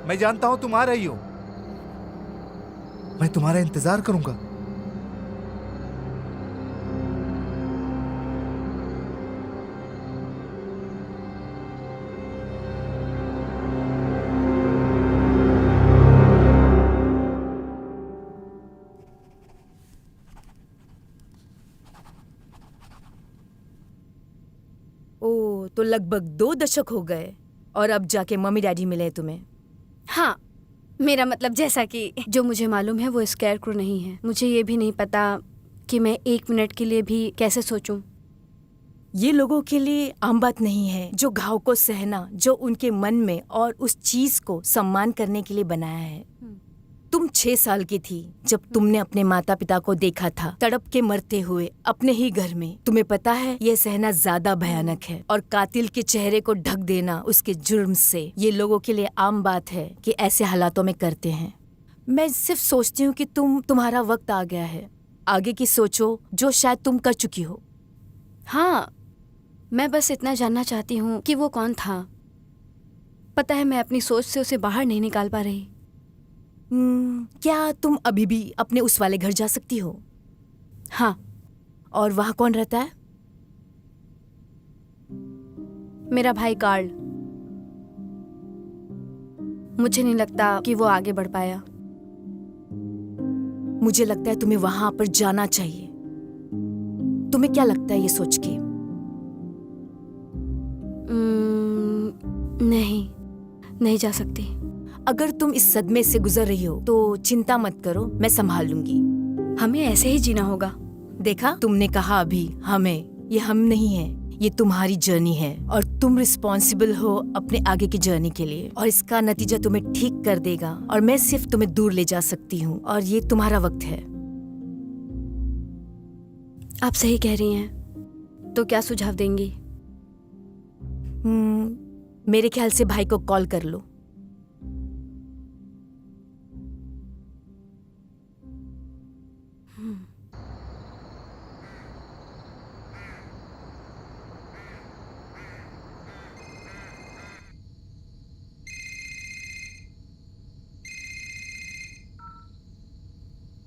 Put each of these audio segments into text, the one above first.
मैं जानता हूं तुम आ रही हो। मैं तुम्हारा इंतजार करूंगा। ओ, तो लगभग 2 दशक हो गए और अब जाके मम्मी डैडी मिले तुम्हें। हाँ, मेरा मतलब जैसा कि जो मुझे मालूम है वो स्कैरक्रो नहीं है। मुझे ये भी नहीं पता कि मैं 1 मिनट के लिए भी कैसे सोचूं। ये लोगों के लिए आम बात नहीं है जो घाव को सहना, जो उनके मन में और उस चीज को सम्मान करने के लिए बनाया है। तुम 6 साल की थी जब तुमने अपने माता पिता को देखा था तड़प के मरते हुए अपने ही घर में। तुम्हें पता है यह सहना ज्यादा भयानक है और कातिल के चेहरे को ढक देना उसके जुर्म से ये लोगों के लिए आम बात है कि ऐसे हालातों में करते हैं। मैं सिर्फ सोचती हूँ कि तुम्हारा वक्त आ गया है। आगे की सोचो जो शायद तुम कर चुकी हो। हाँ, मैं बस इतना जानना चाहती हूँ कि वो कौन था। पता है मैं अपनी सोच से उसे बाहर नहीं निकाल पा रही। क्या तुम अभी भी अपने उस वाले घर जा सकती हो? हाँ। और वहाँ कौन रहता है? मेरा भाई कार्ल। मुझे नहीं लगता कि वो आगे बढ़ पाया। मुझे लगता है तुम्हें वहां पर जाना चाहिए। तुम्हें क्या लगता है ये सोच के? नहीं जा सकती। अगर तुम इस सदमे से गुजर रही हो तो चिंता मत करो, मैं संभाल लूंगी। हमें ऐसे ही जीना होगा। देखा, तुमने कहा अभी हमें। ये हम नहीं है, ये तुम्हारी जर्नी है और तुम रिस्पॉन्सिबल हो अपने आगे की जर्नी के लिए और इसका नतीजा तुम्हें ठीक कर देगा और मैं सिर्फ तुम्हें दूर ले जा सकती हूँ और ये तुम्हारा वक्त है। आप सही कह रही हैं। तो क्या सुझाव देंगी? मेरे ख्याल से भाई को कॉल कर लो।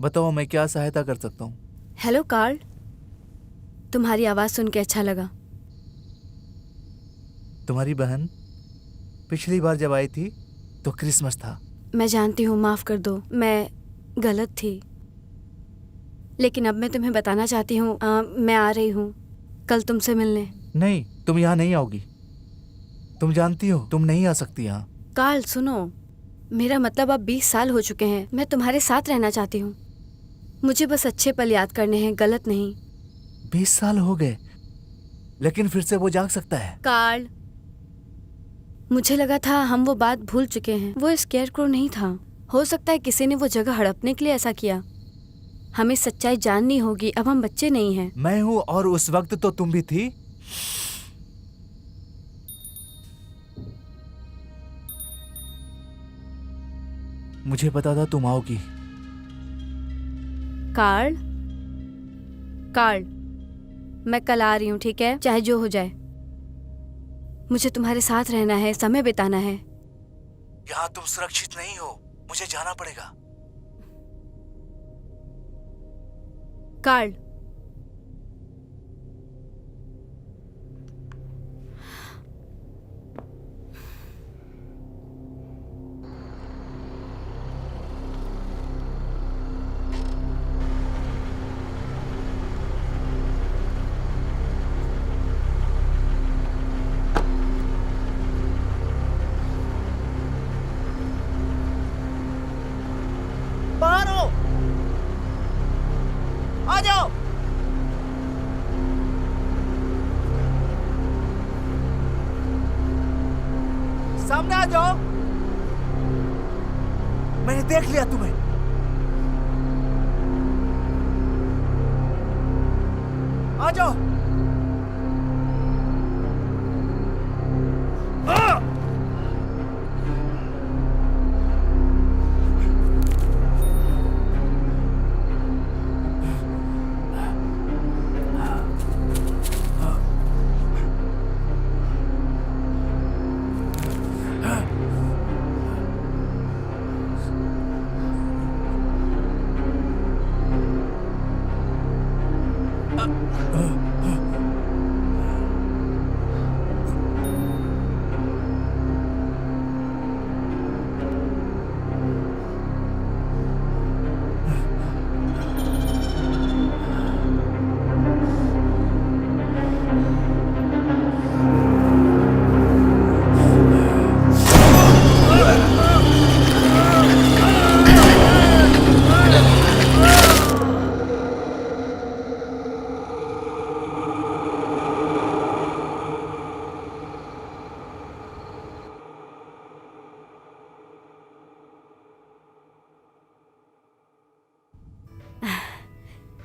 बताओ मैं क्या सहायता कर सकता हूँ? हेलो कार्ल, तुम्हारी आवाज़ सुन के अच्छा लगा। तुम्हारी बहन पिछली बार जब आई थी तो क्रिसमस था। मैं जानती हूँ, माफ़ कर दो, मैं गलत थी। लेकिन अब मैं तुम्हें बताना चाहती हूँ, मैं आ रही हूँ कल तुमसे मिलने। नहीं, तुम यहाँ नहीं आओगी। तुम जानती हो तुम नहीं आ सकती यहाँ। कार्ल सुनो, मेरा मतलब अब 20 साल हो चुके हैं। मैं तुम्हारे साथ रहना चाहती हूँ। मुझे बस अच्छे पल याद करने हैं, गलत नहीं। 20 साल हो गए, लेकिन फिर से वो जाग सकता है। कार्ल, मुझे लगा था हम वो बात भूल चुके हैं। वो स्केयरक्रो नहीं था। हो सकता है किसी ने वो जगह हड़पने के लिए ऐसा किया। हमें सच्चाई जाननी होगी। अब हम बच्चे नहीं हैं। मैं हूँ और उस वक्त तो तुम भी थी। मुझे पता था तुम आओगी। कार्ल, कार्ल, मैं कल आ रही हूँ, ठीक है? चाहे जो हो जाए। मुझे तुम्हारे साथ रहना है, समय बिताना है। यहाँ तुम सुरक्षित नहीं हो, मुझे जाना पड़ेगा। कार्ल, बाहर हो, आ जाओ। सामने आ जाओ। मैंने देख लिया तुम्हें। आ जाओ।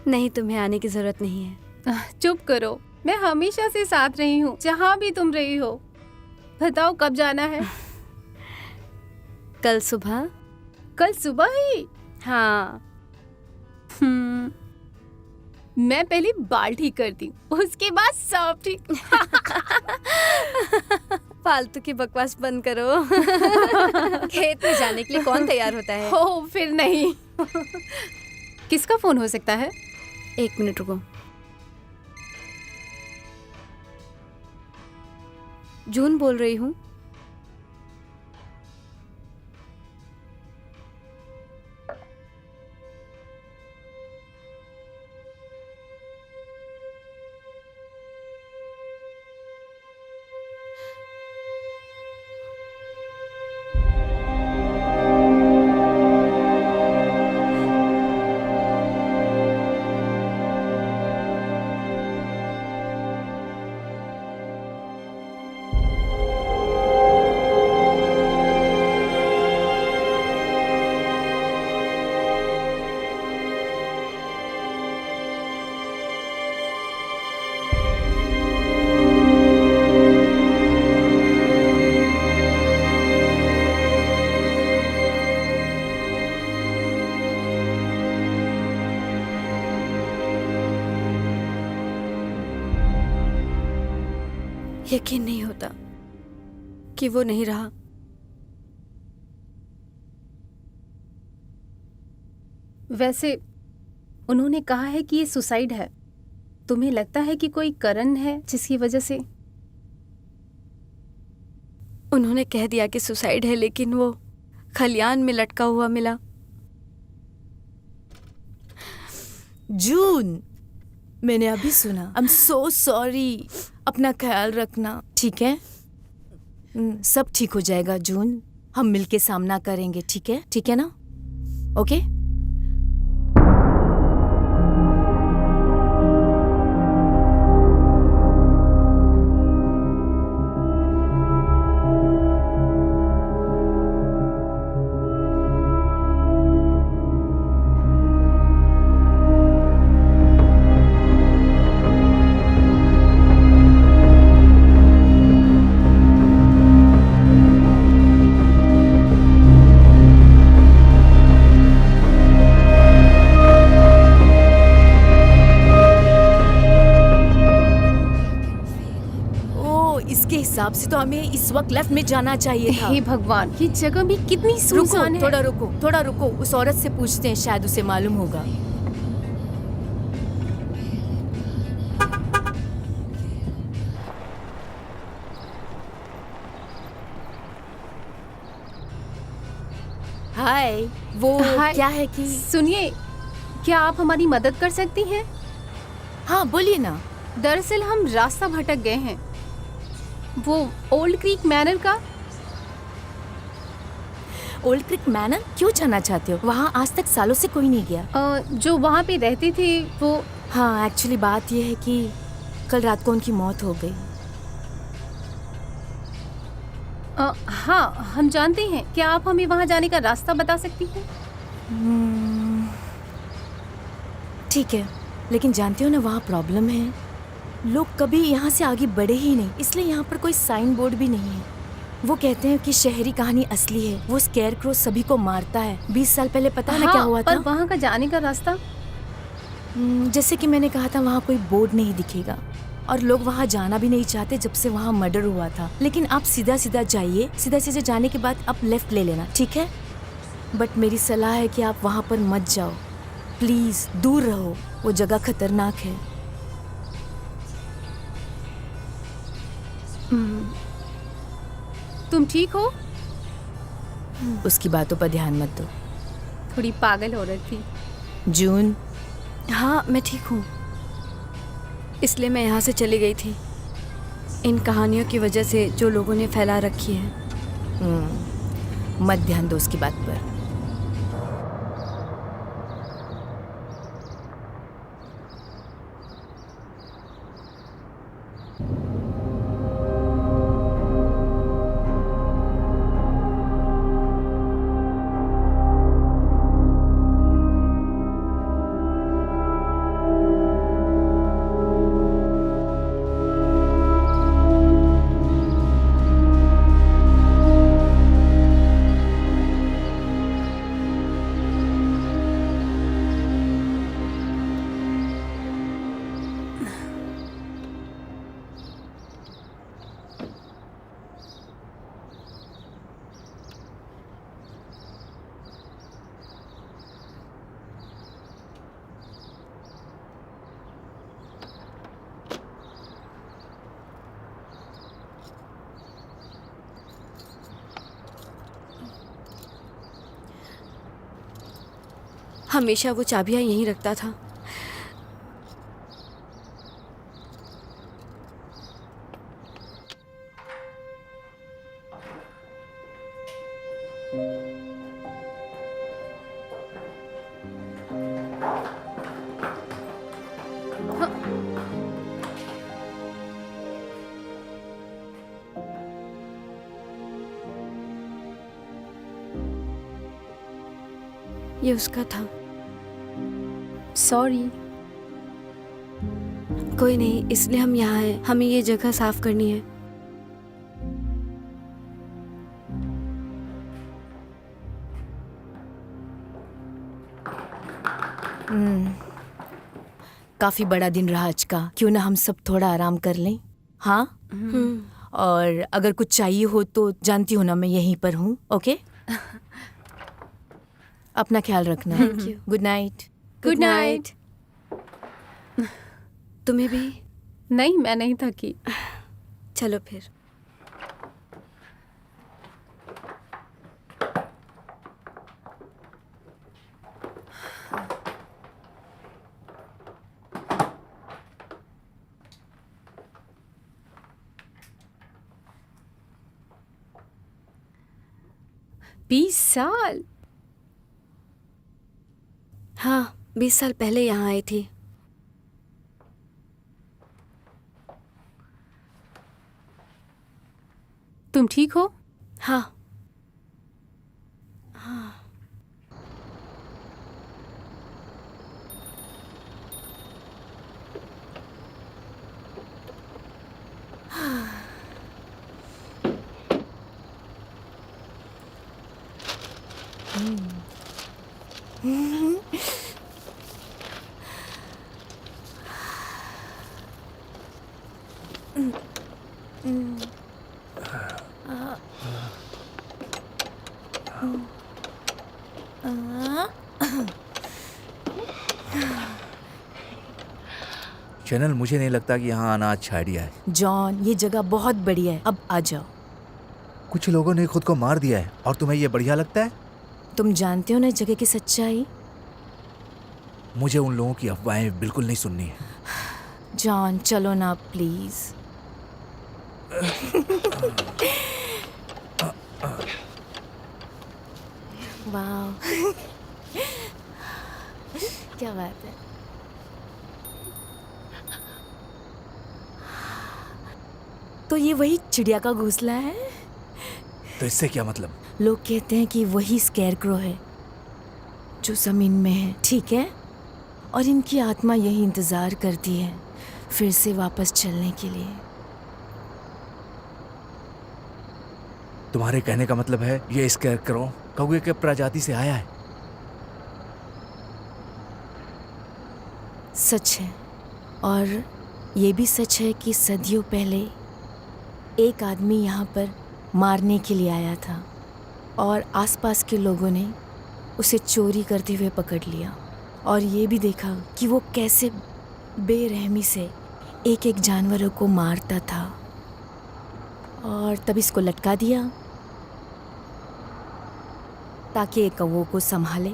नहीं, तुम्हें आने की जरूरत नहीं है। चुप करो, मैं हमेशा से साथ रही हूँ, जहाँ भी तुम रही हो। बताओ कब जाना है? कल सुबह। कल सुबह ही? हाँ। मैं पहले बाल ठीक करती हूँ, उसके बाद सब ठीक। फालतू की बकवास बंद करो। खेत में जाने के लिए कौन तैयार होता है? हो फिर नहीं। किसका फोन हो सकता है? 1 मिनट रुको। जून बोल रही हूँ। यकीन नहीं होता कि वो नहीं रहा। वैसे उन्होंने कहा है कि ये सुसाइड है। तुम्हें लगता है कि कोई कारण है जिसकी वजह से? उन्होंने कह दिया कि सुसाइड है, लेकिन वो खलियान में लटका हुआ मिला। जून, मैंने अभी सुना। I am so sorry. अपना ख्याल रखना, ठीक है? सब ठीक हो जाएगा जून। हम मिलके सामना करेंगे, ठीक है? ठीक है ना? ओके? इसके हिसाब से तो हमें इस वक्त लेफ्ट में जाना चाहिए था। हे भगवान, ये जगह भी कितनी सुनसान है। थोड़ा रुको। उस औरत से पूछते हैं, शायद उसे मालूम होगा। हाय, वो हाय। क्या है कि सुनिए, क्या आप हमारी मदद कर सकती हैं? हाँ, बोलिए ना। दरअसल हम रास्ता भटक गए हैं, वो ओल्ड क्रीक मैनर का। ओल्ड क्रीक मैनर क्यों जाना चाहते हो? वहाँ आज तक सालों से कोई नहीं गया। जो वहाँ पे रहती थी वो। हाँ, एक्चुअली बात यह है कि कल रात को उनकी मौत हो गई। हाँ, हम जानते हैं। क्या आप हमें वहाँ जाने का रास्ता बता सकती हैं? ठीक है, लेकिन जानते हो ना, वहाँ प्रॉब्लम है। लोग कभी यहाँ से आगे बढ़े ही नहीं, इसलिए यहाँ पर कोई साइन बोर्ड भी नहीं है। वो कहते हैं कि शहरी कहानी असली है। वो स्केयरक्रो सभी को मारता है। 20 साल पहले पता है ना क्या हुआ था? पर वहाँ का जाने का रास्ता? जैसे कि मैंने कहा था, वहाँ कोई बोर्ड नहीं दिखेगा और लोग वहाँ जाना भी नहीं चाहते जब से वहाँ मर्डर हुआ था। लेकिन आप सीधा सीधा जाइए, सीधा सीधा जाने के बाद आप लेफ्ट ले लेना, ठीक है? बट मेरी सलाह है कि आप वहाँ पर मत जाओ, प्लीज दूर रहो। वो जगह खतरनाक है। तुम ठीक हो? उसकी बातों पर ध्यान मत दो। थोड़ी पागल हो रही थी। जून। हाँ, मैं ठीक हूँ, इसलिए मैं यहाँ से चली गई थी, इन कहानियों की वजह से जो लोगों ने फैला रखी है। मत ध्यान दो उसकी बात पर। हमेशा वो चाबियां यहीं रखता था। ये उसका था। सॉरी। कोई नहीं, इसलिए हम यहाँ हैं। हमें ये जगह साफ करनी है। काफी बड़ा दिन रहा आज का, क्यों ना हम सब थोड़ा आराम कर लें। हाँ, और अगर कुछ चाहिए हो तो जानती हो ना, मैं यहीं पर हूँ। ओके, अपना ख्याल रखना। Thank you. Good night. Good night. तुम्हें भी। नहीं, मैं नहीं थकी। चलो फिर। बीस साल? हाँ, 20 साल पहले यहाँ आई थी। तुम ठीक हो? हाँ। चैनल, मुझे नहीं लगता कि यहाँ आना अच्छा आइडिया है। जॉन, ये जगह बहुत बढ़िया है, अब आ जाओ। कुछ लोगों ने खुद को मार दिया है और तुम्हें ये बढ़िया लगता है? तुम जानते हो ना इस जगह की सच्चाई। मुझे उन लोगों की अफवाहें बिल्कुल नहीं सुननी है। जॉन, चलो ना प्लीज। वाह, क्या बात है। तो ये वही चिड़िया का घोंसला है? तो इससे क्या मतलब? लोग कहते हैं कि वही स्कैरक्रो है जो जमीन में है, ठीक है? और इनकी आत्मा यही इंतजार करती है फिर से वापस चलने के लिए। तुम्हारे कहने का मतलब है ये स्कैरक्रो कौवे के प्रजाति से आया है? सच है, और ये भी सच है कि सदियों पहले एक आदमी यहाँ पर मारने के लिए आया था और आसपास के लोगों ने उसे चोरी करते हुए पकड़ लिया और ये भी देखा कि वो कैसे बेरहमी से एक एक जानवरों को मारता था और तब इसको लटका दिया ताकि ये कौवों को संभाले।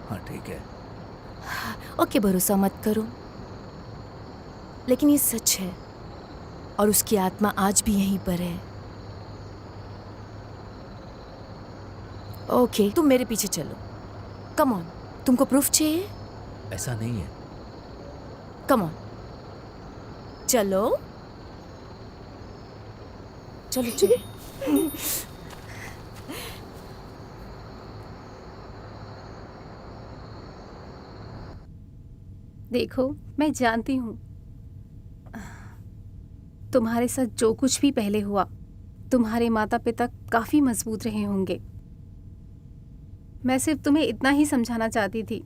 हाँ ठीक है। ओके, भरोसा मत करो, लेकिन ये सच है और उसकी आत्मा आज भी यहीं पर है। ओके, तुम मेरे पीछे चलो। कम ऑन, तुमको प्रूफ चाहिए? ऐसा नहीं है। कम ऑन, चलो चलो चलो। देखो, मैं जानती हूँ तुम्हारे साथ जो कुछ भी पहले हुआ, तुम्हारे माता पिता काफी मजबूत रहे होंगे। मैं सिर्फ तुम्हें इतना ही समझाना चाहती थी,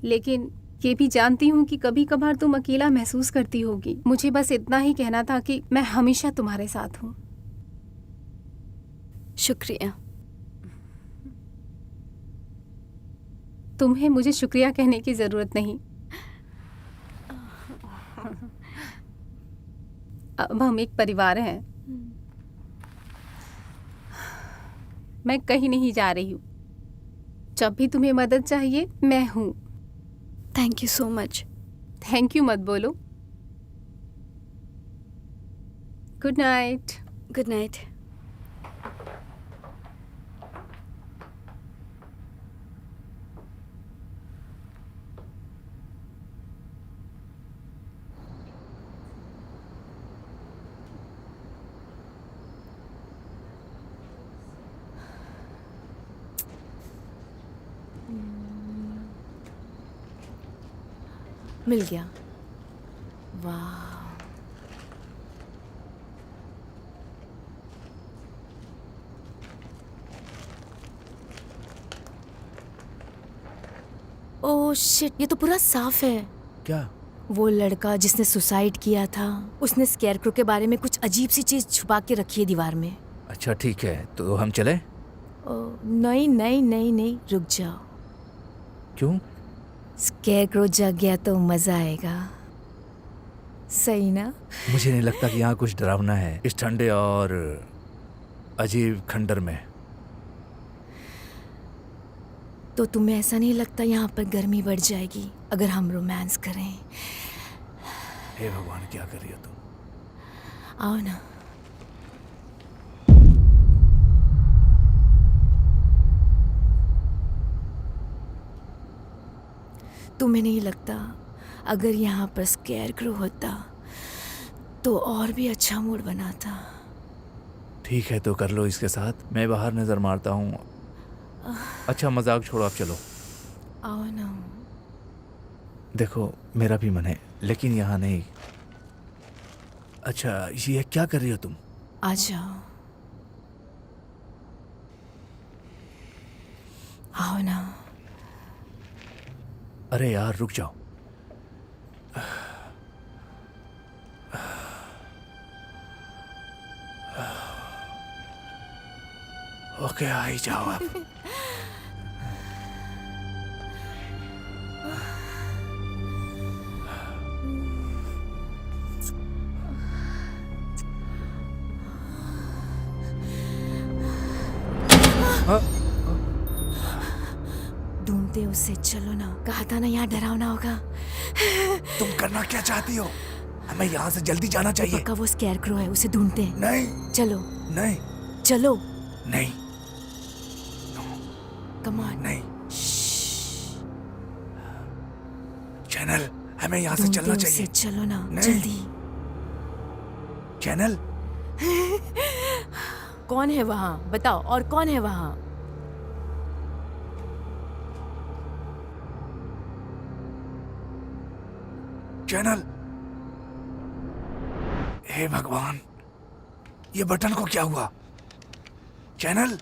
लेकिन ये भी जानती हूँ कि कभी कभार तुम अकेला महसूस करती होगी। मुझे बस इतना ही कहना था कि मैं हमेशा तुम्हारे साथ हूँ। शुक्रिया। तुम्हें मुझे शुक्रिया कहने की जरूरत नहीं। अब हम एक परिवार हैं। मैं कहीं नहीं जा रही हूँ। जब भी तुम्हें मदद चाहिए मैं हूँ। Thank you so much. Thank you मत बोलो। Good night. Good night. मिल गया। वाह, ओह शिट, ये तो पूरा साफ है। क्या? वो लड़का जिसने सुसाइड किया था, उसने स्केरक्रो के बारे में कुछ अजीब सी चीज छुपा के रखी है दीवार में। अच्छा ठीक है, तो हम चले? नहीं नहीं नहीं नहीं, रुक जाओ। क्यों? स्केरक्रो जग गया तो मजा आएगा, सही ना? मुझे नहीं लगता कि यहाँ कुछ डरावना है इस ठंडे और अजीब खंडर में। तो तुम्हें ऐसा नहीं लगता यहाँ पर गर्मी बढ़ जाएगी अगर हम रोमांस करें? हे भगवान, क्या कर रही हो तुम? आओ ना। तुम्हें नहीं लगता अगर यहाँ पर स्केरक्रो होता तो और भी अच्छा मूड बनाता? ठीक है, तो कर लो इसके साथ, मैं बाहर नजर मारता हूँ। अच्छा मजाक छोड़ो, आप चलो। आओ ना। देखो मेरा भी मन है, लेकिन यहाँ नहीं। अच्छा ये क्या कर रही हो तुम? आ जाओ। आओ ना। अरे यार रुक जाओ। ओके आ ही जाओ आप। ढूंढते उसे, चलो ना। कहा था ना यहाँ डरावना होगा। तुम करना क्या चाहती हो? हमें यहाँ से जल्दी जाना चाहिए। पक्का वो स्केरक्रो है, उसे ढूंढते हैं। नहीं चलो नहीं चलो। नहीं कम ऑन। नहीं। चैनल, हमें यहाँ से चलना चाहिए। चलो ना नहीं। जल्दी। चैनल, कौन है वहाँ? बताओ, और कौन है वहाँ? चैनल। हे भगवान, ये बटन को क्या हुआ? चैनल,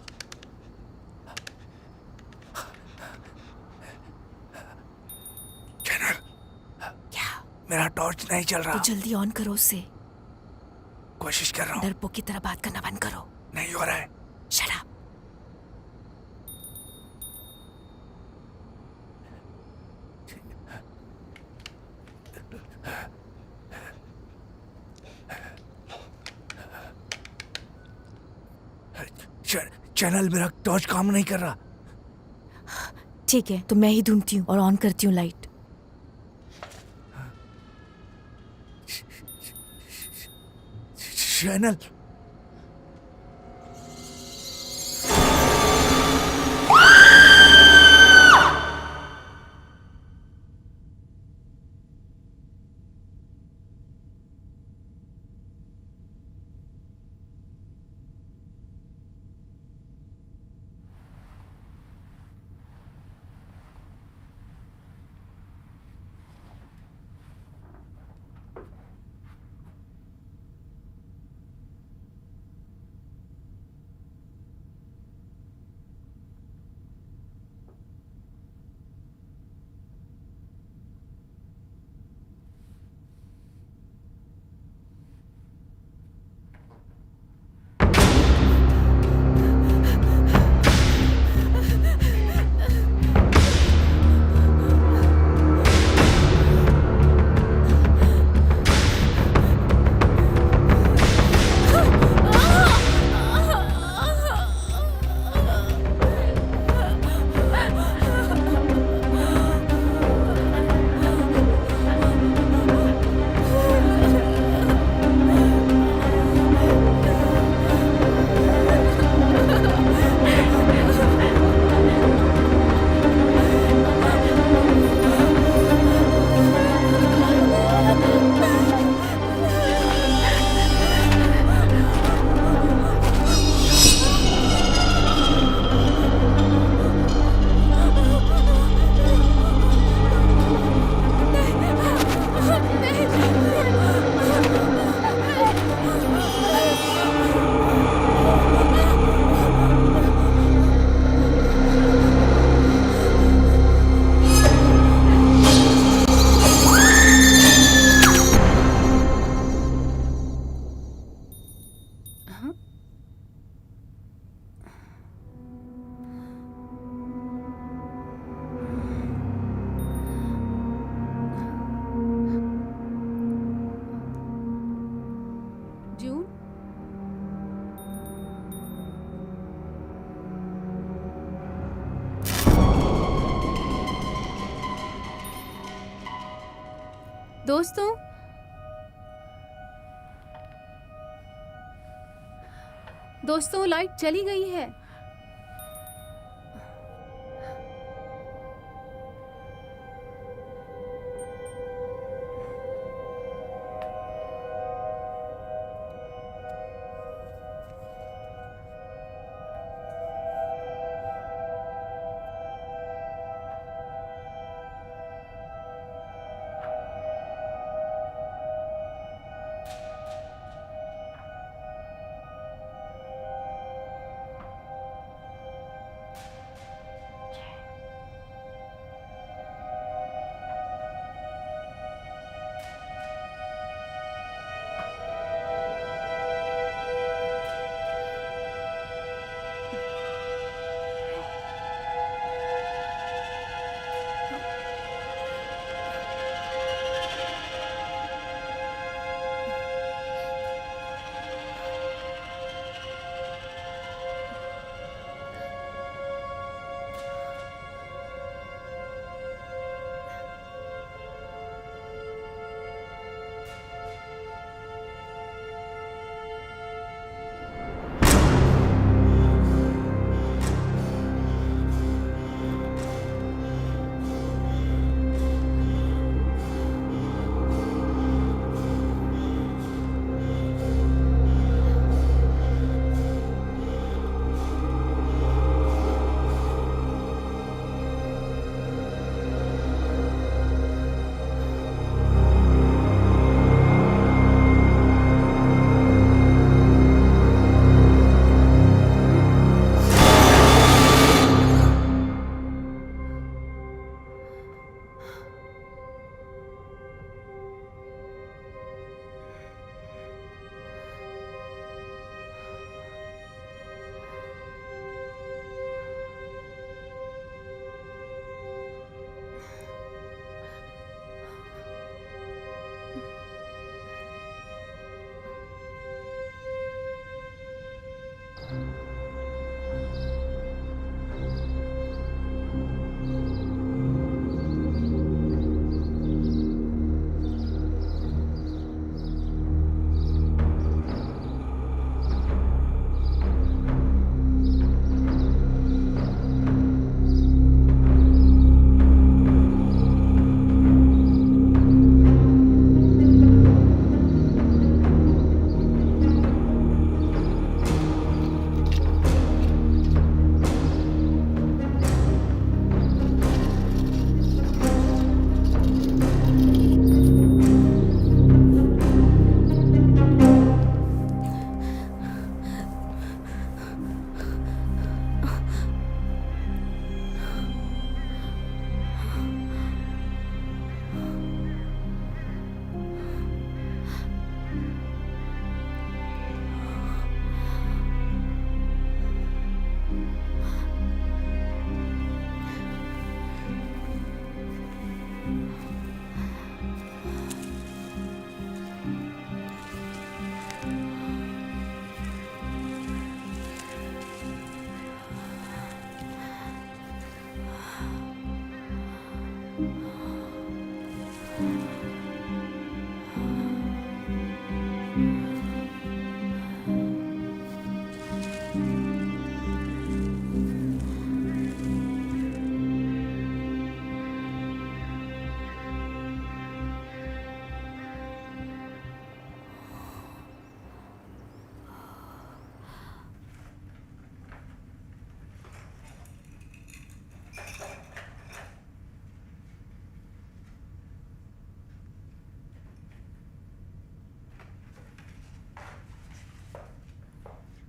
चैनल, क्या? मेरा टॉर्च नहीं चल तो रहा। जल्दी ऑन करो उसे। कोशिश कर रहा हूँ। डरपोक की तरह बात करना बंद करो। नहीं हो रहा है। Shut up. चैनल, मेरा टॉर्च काम नहीं कर रहा। ठीक है, तो मैं ही ढूंढती हूँ और ऑन करती हूँ लाइट। चैनल, दोस्तों, दोस्तों लाइट चली गई है।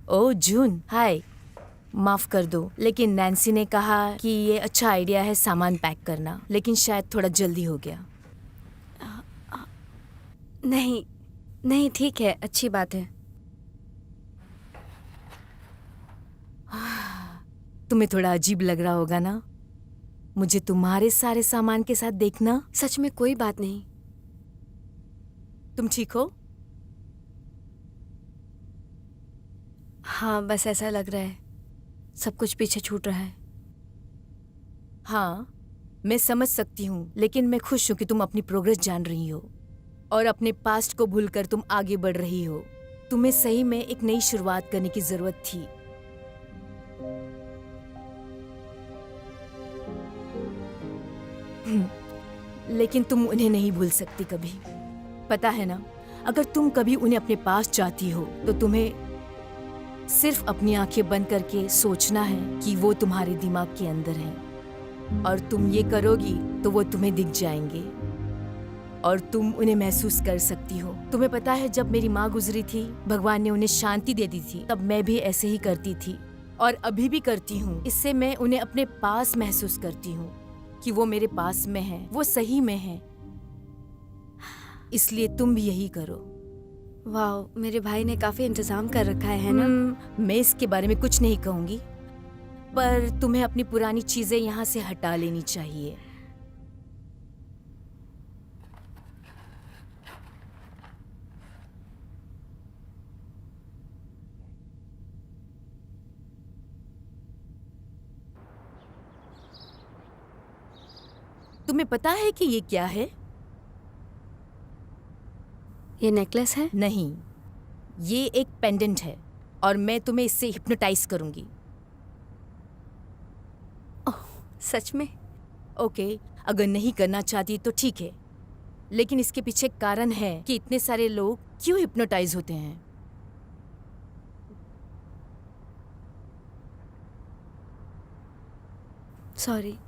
ओ जून, हाय। माफ कर दो, लेकिन नैन्सी ने कहा कि ये अच्छा आइडिया है सामान पैक करना, लेकिन शायद थोड़ा जल्दी हो गया। नहीं नहीं, ठीक है, अच्छी बात है। तुम्हें थोड़ा अजीब लग रहा होगा ना मुझे तुम्हारे सारे सामान के साथ देखना। सच में कोई बात नहीं। तुम ठीक हो? हाँ, बस ऐसा लग रहा है सब कुछ पीछे छूट रहा है। हाँ, मैं समझ सकती हूँ, लेकिन मैं खुश हूँ कि तुम अपनी प्रोग्रेस जान रही हो। और अपने पास्ट को भूलकर तुम आगे बढ़ रही हो। तुम्हें सही में एक नई शुरुआत करने की जरूरत थी। लेकिन तुम उन्हें नहीं भूल सकती कभी। पता है ना, अगर तुम कभी उन्हें अपने पास चाहती हो तो तुम्हें सिर्फ अपनी आंखें बंद करके सोचना है कि वो तुम्हारे दिमाग के अंदर हैं, और तुम ये करोगी तो वो तुम्हें दिख जाएंगे और तुम उन्हें महसूस कर सकती हो। तुम्हें पता है, जब मेरी माँ गुजरी थी, भगवान ने उन्हें शांति दे दी थी, तब मैं भी ऐसे ही करती थी और अभी भी करती हूँ। इससे मैं उन्हें अपने पास महसूस करती हूँ कि वो मेरे पास में है, वो सही में है। इसलिए तुम भी यही करो। वाह, मेरे भाई ने काफी इंतजाम कर रखा है ना? मैं इसके बारे में कुछ नहीं कहूंगी, पर तुम्हें अपनी पुरानी चीजें यहाँ से हटा लेनी चाहिए। तुम्हें पता है कि ये क्या है? ये नेकलेस है? नहीं, ये एक पेंडेंट है और मैं तुम्हें इससे हिप्नोटाइज करूंगी। ओह, सच में? ओके, अगर नहीं करना चाहती तो ठीक है, लेकिन इसके पीछे एक कारण है कि इतने सारे लोग क्यों हिप्नोटाइज होते हैं। सॉरी,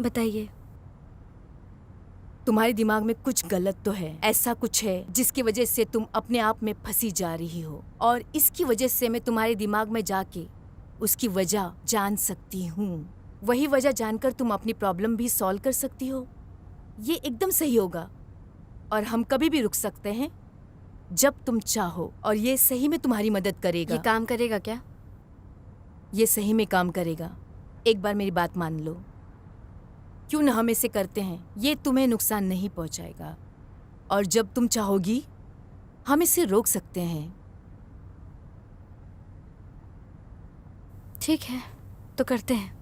बताइए। तुम्हारे दिमाग में कुछ गलत तो है, ऐसा कुछ है जिसकी वजह से तुम अपने आप में फंसी जा रही हो, और इसकी वजह से मैं तुम्हारे दिमाग में जाके उसकी वजह जान सकती हूँ। वही वजह जानकर तुम अपनी प्रॉब्लम भी सॉल्व कर सकती हो। ये एकदम सही होगा और हम कभी भी रुक सकते हैं जब तुम चाहो, और ये सही में तुम्हारी मदद करेगा। ये काम करेगा क्या? ये सही में काम करेगा। एक बार मेरी बात मान लो। क्यों न हम इसे करते हैं, ये तुम्हें नुकसान नहीं पहुंचाएगा, और जब तुम चाहोगी हम इसे रोक सकते हैं। ठीक है, तो करते हैं।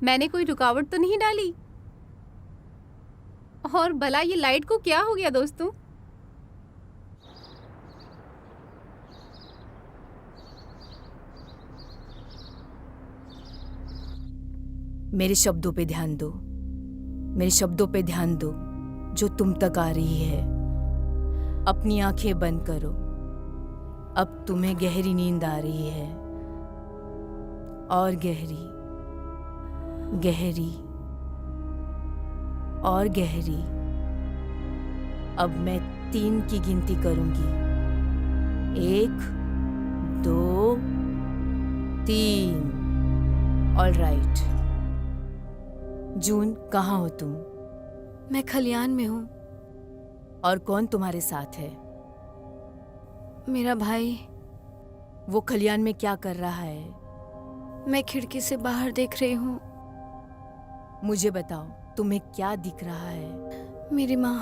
मैंने कोई रुकावट तो नहीं डाली? और भला ये लाइट को क्या हो गया दोस्तों? मेरे शब्दों पे ध्यान दो, मेरे शब्दों पे ध्यान दो जो तुम तक आ रही है। अपनी आंखें बंद करो। अब तुम्हें गहरी नींद आ रही है, और गहरी, गहरी और गहरी। अब मैं 3 की गिनती करूंगी। 1, 2, 3। ऑलराइट। जून, कहाँ हो तुम? मैं खलियान में हूँ। और कौन तुम्हारे साथ है? मेरा भाई। वो खलियान में क्या कर रहा है? मैं खिड़की से बाहर देख रही हूँ। मुझे बताओ, तुम्हें क्या दिख रहा है? मेरी माँ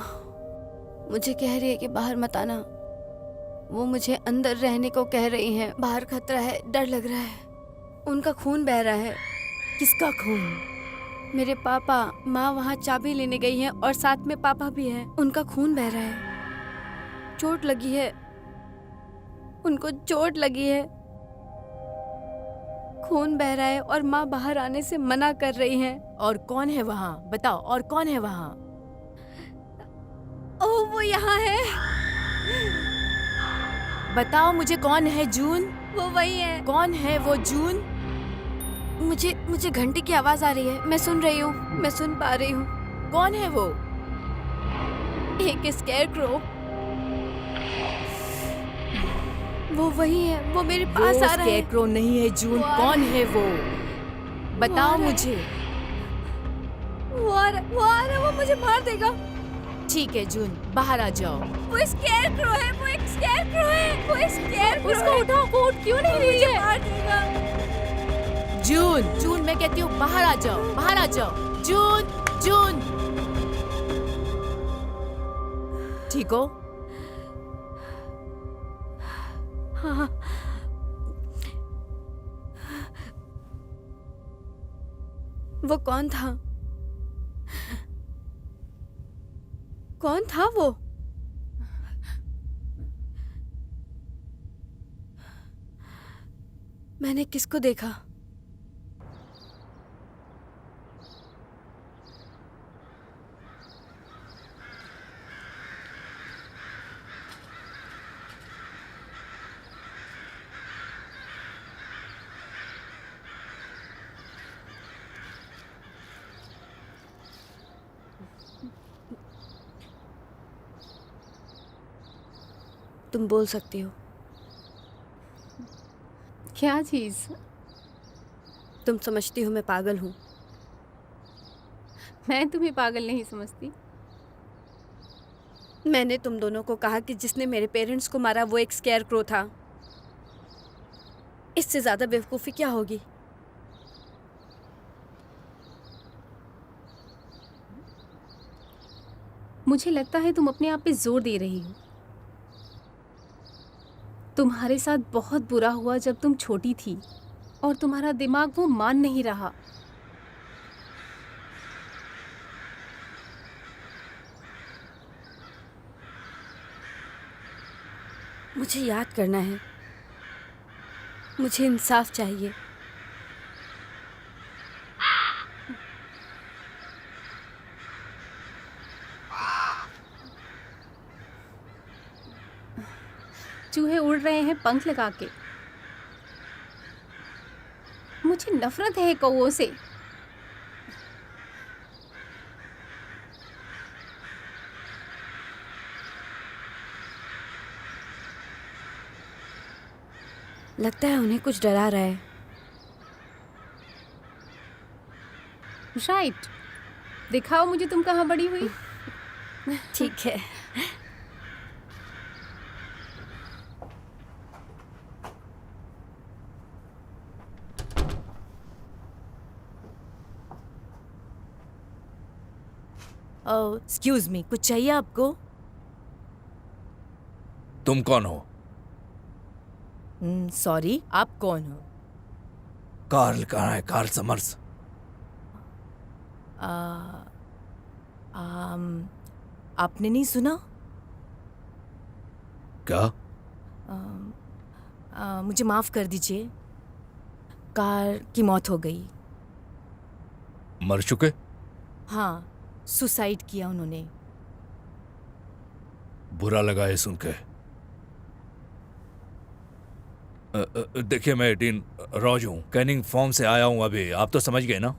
मुझे कह रही है कि बाहर मत आना। वो मुझे अंदर रहने को कह रही हैं। बाहर खतरा है, डर लग रहा है। उनका खून बह रहा है। किसका खून? मेरे पापा। माँ वहाँ चाबी लेने गई है और साथ में पापा भी है। उनका खून बह रहा है। चोट लगी है, उनको चोट लगी है। खून बह रहा है और माँ बाहर आने से मना कर रही हैं। और कौन है वहाँ? बताओ, और कौन है वहाँ? ओह, वो यहाँ है। बताओ मुझे, कौन है जून? वो वही है। कौन है वो जून? मुझे घंटी की आवाज आ रही है। मैं सुन रही हूँ, मैं सुन पा रही हूँ। कौन है वो? एक स्केयरक्रो। वो वही है, वो मेरे पास आ रहा है। स्केयरक्रो नहीं है जून, कौन है वो? बताओ मुझे। वो आ रहा है, वो मुझे मार देगा। ठीक है जून, बाहर आ जाओ। वो स्केयरक्रो है, वो एक स्केयरक्रो है, वो स्केयरक्रो है। उसको उठाओ, वो उठ क्यों नहीं रही है? मार देगा। जून, जून, मैं कहती हूँ बाहर आ जाओ, बाहर आ जाओ। जून, जून। ठीक हो? हाँ। वो कौन था? कौन था वो? मैंने किसको देखा? तुम बोल सकती हो। क्या चीज़? तुम समझती हो मैं पागल हूँ। मैं तुम्हें पागल नहीं समझती। मैंने तुम दोनों को कहा कि जिसने मेरे पेरेंट्स को मारा वो एक स्केयरक्रो था। इससे ज्यादा बेवकूफ़ी क्या होगी? मुझे लगता है तुम अपने आप पे जोर दे रही हो। तुम्हारे साथ बहुत बुरा हुआ जब तुम छोटी थी और तुम्हारा दिमाग वो मान नहीं रहा। मुझे याद करना है। मुझे इंसाफ चाहिए। चूहे उड़ रहे हैं पंख लगा के। मुझे नफरत है कौवों से। लगता है उन्हें कुछ डरा रहा है। राइट। दिखाओ मुझे तुम कहाँ बड़ी हुई। ठीक है। एक्सक्यूज मी, कुछ चाहिए आपको? तुम कौन हो? सॉरी, आप कौन हो? कार्ल कहाँ है? Karl summers. आ, आपने नहीं सुना? क्या? मुझे माफ कर दीजिए, कार की मौत हो गई। मर चुके? हाँ, सुसाइड किया उन्होंने। बुरा लगा है सुन के। देखिए, मैं डीन रॉज हूँ, कैनिंग फॉर्म से आया हूँ अभी। आप तो समझ गए ना?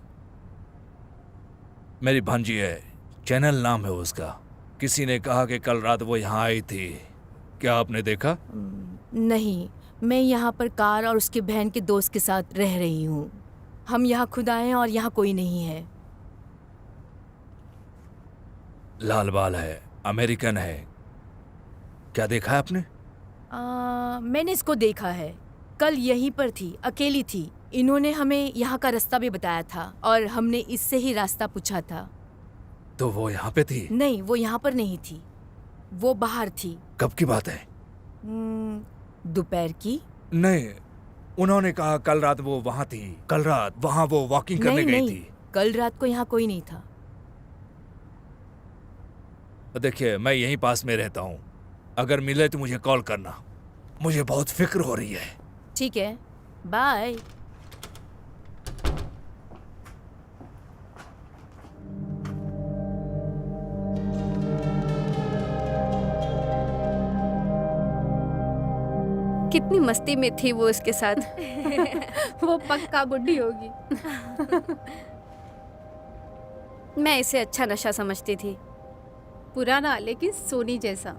मेरी भांजी है, चैनल नाम है उसका। किसी ने कहा कि कल रात वो यहाँ आई थी। क्या आपने देखा? नहीं, मैं यहाँ पर कार और उसकी बहन के दोस्त के साथ रह रही हूँ। हम यहाँ खुद आए हैं और यहाँ कोई नहीं है। लाल बाल है, अमेरिकन है। क्या देखा है आपने? मैंने इसको देखा है। कल यहीं पर थी, अकेली थी। इन्होंने हमें यहाँ का रास्ता भी बताया था और हमने इससे ही रास्ता पूछा था। तो वो यहाँ पे थी? नहीं, वो यहाँ पर नहीं थी, वो बाहर थी। कब की बात है? दोपहर की। नहीं, उन्होंने कहा कल रात वो वहाँ थी। कल रात वहाँ वो वॉकिंग करने गई थी। कल रात को यहाँ कोई नहीं था। देखिए, मैं यहीं पास में रहता हूँ। अगर मिले तो मुझे कॉल करना। मुझे बहुत फिक्र हो रही है। ठीक है, बाय। कितनी मस्ती में थी वो इसके साथ। वो पक्का बुढ़ी होगी। मैं इसे अच्छा नशा समझती थी। पुराना लेकिन सोनी जैसा।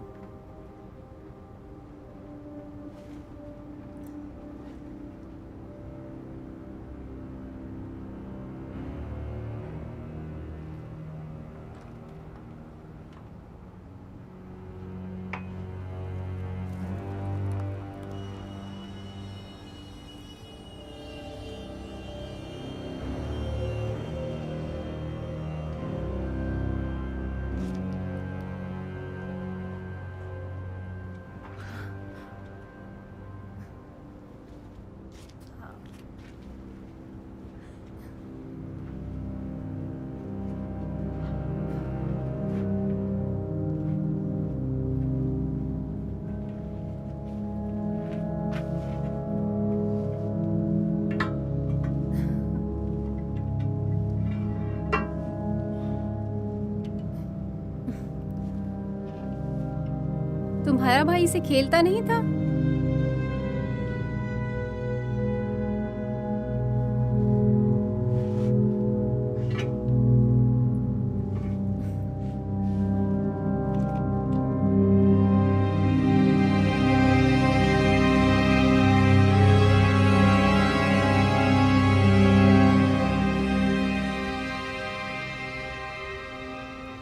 तुम्हारा भाई इसे खेलता नहीं था?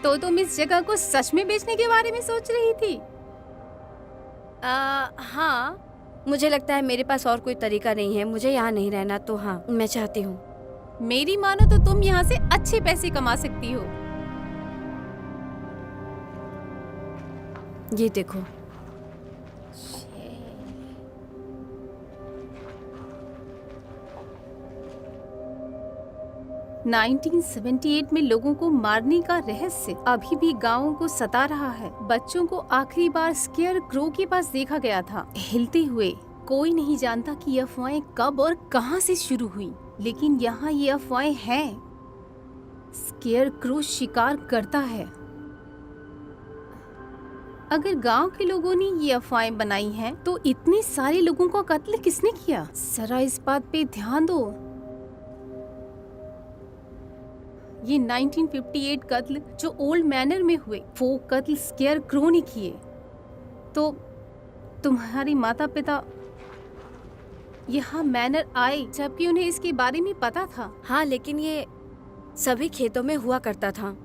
तो तुम इस जगह को सच में बेचने के बारे में सोच रही थी? हाँ, मुझे लगता है मेरे पास और कोई तरीका नहीं है। मुझे यहाँ नहीं रहना, तो हाँ, मैं चाहती हूँ। मेरी मानो तो तुम यहाँ से अच्छे पैसे कमा सकती हो। ये देखो। 1978 में लोगों को मारने का रहस्य अभी भी गांवों को सता रहा है। बच्चों को आखिरी बार स्केयर क्रो के पास देखा गया था, हिलते हुए। कोई नहीं जानता कि ये अफवाहें कब और कहां से शुरू हुई, लेकिन यहाँ ये अफवाहें हैं। स्केयर क्रो शिकार करता है। अगर गांव के लोगों ने ये अफवाहें बनाई हैं, तो इतने सारे लोगों का कत्ल किसने किया? जरा इस बात पे ध्यान दो। ये 1958 कत्ल जो ओल्ड मैनर में हुए, वो कत्ल स्केयर क्रो ने किए। तो तुम्हारी माता पिता यहाँ मैनर आए जबकि उन्हें इसके बारे में पता था। हाँ, लेकिन ये सभी खेतों में हुआ करता था।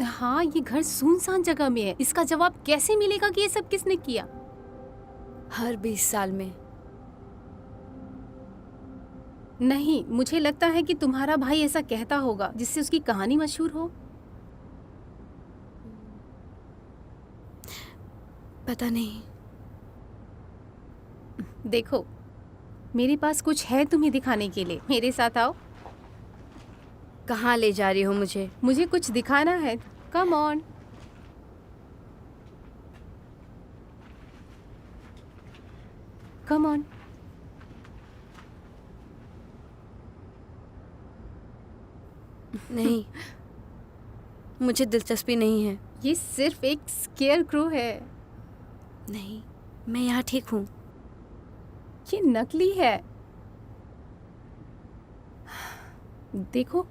हाँ, ये घर सुनसान जगह में है। इसका जवाब कैसे मिलेगा कि ये सब किसने किया? हर 20 साल में। नहीं, मुझे लगता है कि तुम्हारा भाई ऐसा कहता होगा जिससे उसकी कहानी मशहूर हो। पता नहीं। देखो, मेरे पास कुछ है तुम्हें दिखाने के लिए। मेरे साथ आओ। कहाँ ले जा रही हो मुझे? मुझे कुछ दिखाना है। Come on. Come on. नहीं, मुझे दिलचस्पी नहीं है। ये सिर्फ एक स्केयर क्रो है। नहीं, मैं यहाँ ठीक हूँ। ये नकली है। देखो,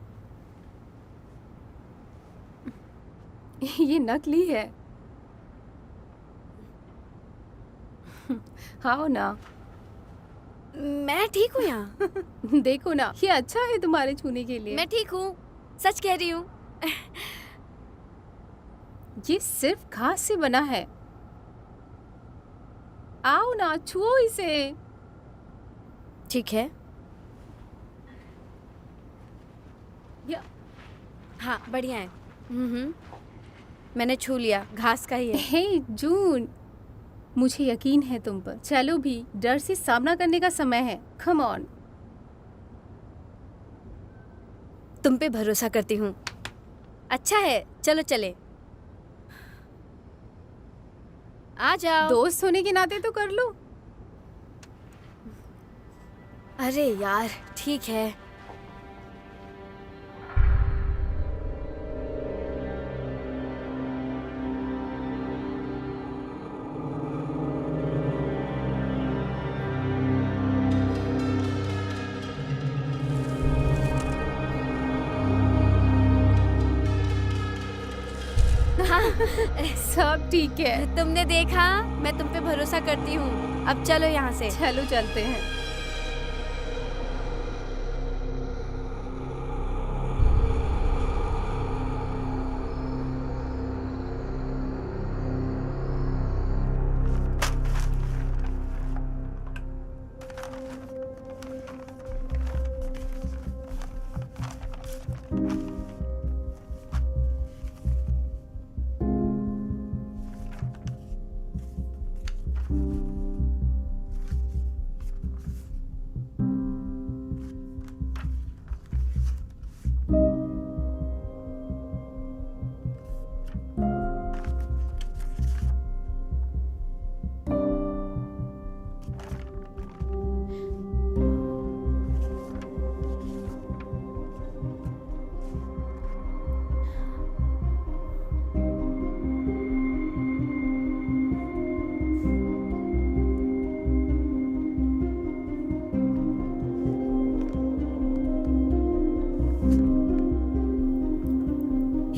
ये नकली है। आओ ना। मैं ठीक हूँ यहाँ। देखो ना, ये अच्छा है तुम्हारे छूने के लिए। मैं ठीक हूँ, सच कह रही हूँ। ये सिर्फ घास से बना है। आओ ना, छुओ इसे। ठीक है। या हाँ, बढ़िया है। मैंने छू लिया, घास का ही है। हे जून, मुझे यकीन है तुम पर। चलो भी, डर से सामना करने का समय है। Come on. तुम पे भरोसा करती हूँ। अच्छा है, चलो चले। आ जाओ। दोस्त होने के नाते तो कर लो। अरे यार, ठीक है। सब ठीक है। तुमने देखा, मैं तुम पे भरोसा करती हूँ। अब चलो यहाँ से। चलो चलते हैं।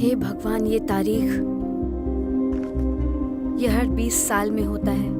हे भगवान, ये तारीख, ये हर 20 साल में होता है।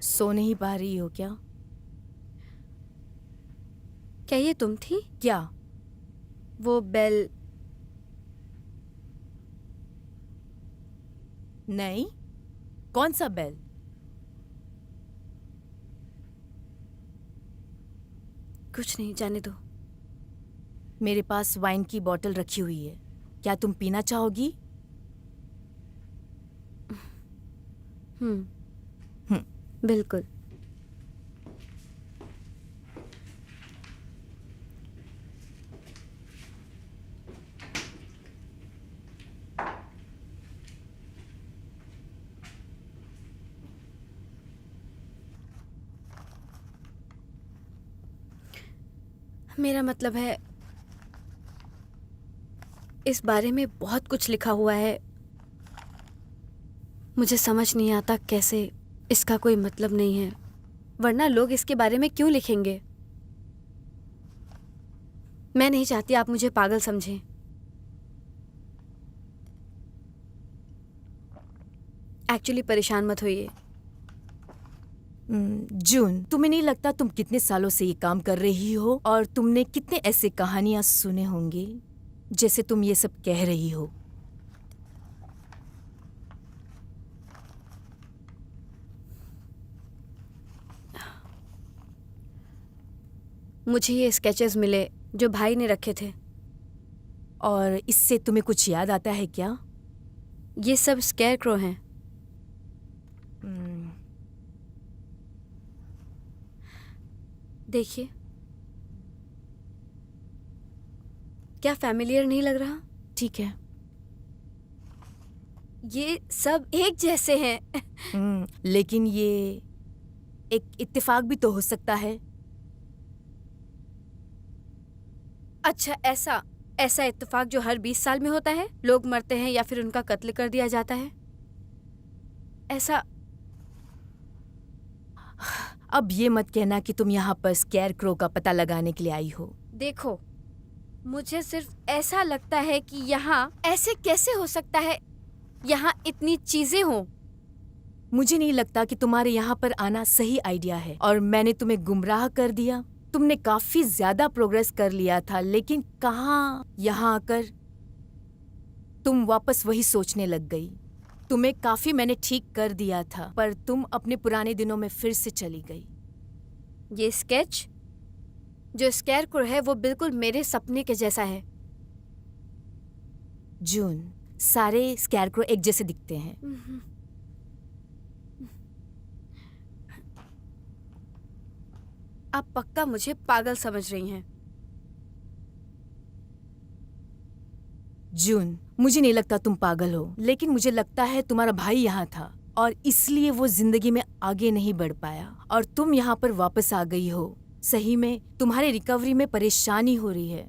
सो नहीं पा रही हो क्या? क्या ये तुम थी? क्या? वो बेल? नहीं, कौन सा बेल? कुछ नहीं, जाने दो। मेरे पास वाइन की बोतल रखी हुई है, क्या तुम पीना चाहोगी? बिल्कुल। मेरा मतलब है, इस बारे में बहुत कुछ लिखा हुआ है। मुझे समझ नहीं आता कैसे इसका कोई मतलब नहीं है, वरना लोग इसके बारे में क्यों लिखेंगे। मैं नहीं चाहती आप मुझे पागल समझें। एक्चुअली परेशान मत होइए। जून, तुम्हें नहीं लगता तुम कितने सालों से ये काम कर रही हो और तुमने कितने ऐसे कहानियां सुने होंगे जैसे तुम ये सब कह रही हो? मुझे ये स्केचेस मिले जो भाई ने रखे थे। और इससे तुम्हें कुछ याद आता है क्या? ये सब स्केयरक्रो हैं। देखिए, क्या फैमिलियर नहीं लग रहा? ठीक है। ये सब एक जैसे हैं। लेकिन ये एक इत्तेफाक भी तो हो सकता है। अच्छा, ऐसा इत्तेफाक जो हर 20 साल में होता है, लोग मरते हैं या फिर उनका कत्ल कर दिया जाता है, ऐसा। अब ये मत कहना कि तुम यहाँ पर स्केयरक्रो का पता लगाने के लिए आई हो। देखो, मुझे सिर्फ ऐसा लगता है कि यहाँ ऐसे कैसे हो सकता है, यहाँ इतनी चीजें हों। मुझे नहीं लगता कि तुम्हारे यहाँ पर आना सही आइडिया है और मैंने तुम्हें गुमराह कर दिया। तुमने काफी ज्यादा प्रोग्रेस कर लिया था, लेकिन कहाँ यहाँ आकर तुम वापस वही सोचने लग गई। तुम्हें काफी मैंने ठीक कर दिया था, पर तुम अपने पुराने दिनों में फिर से चली गई। ये स्केच जो स्केयरक्रो है वो बिल्कुल मेरे सपने के जैसा है। जून, सारे स्केयरक्रो एक जैसे दिखते हैं। आप पक्का मुझे पागल समझ रही हैं। जून, मुझे नहीं लगता तुम पागल हो, लेकिन मुझे लगता है तुम्हारा भाई यहाँ था और इसलिए वो जिंदगी में आगे नहीं बढ़ पाया और तुम यहाँ पर वापस आ गई हो। सही में तुम्हारी रिकवरी में परेशानी हो रही है।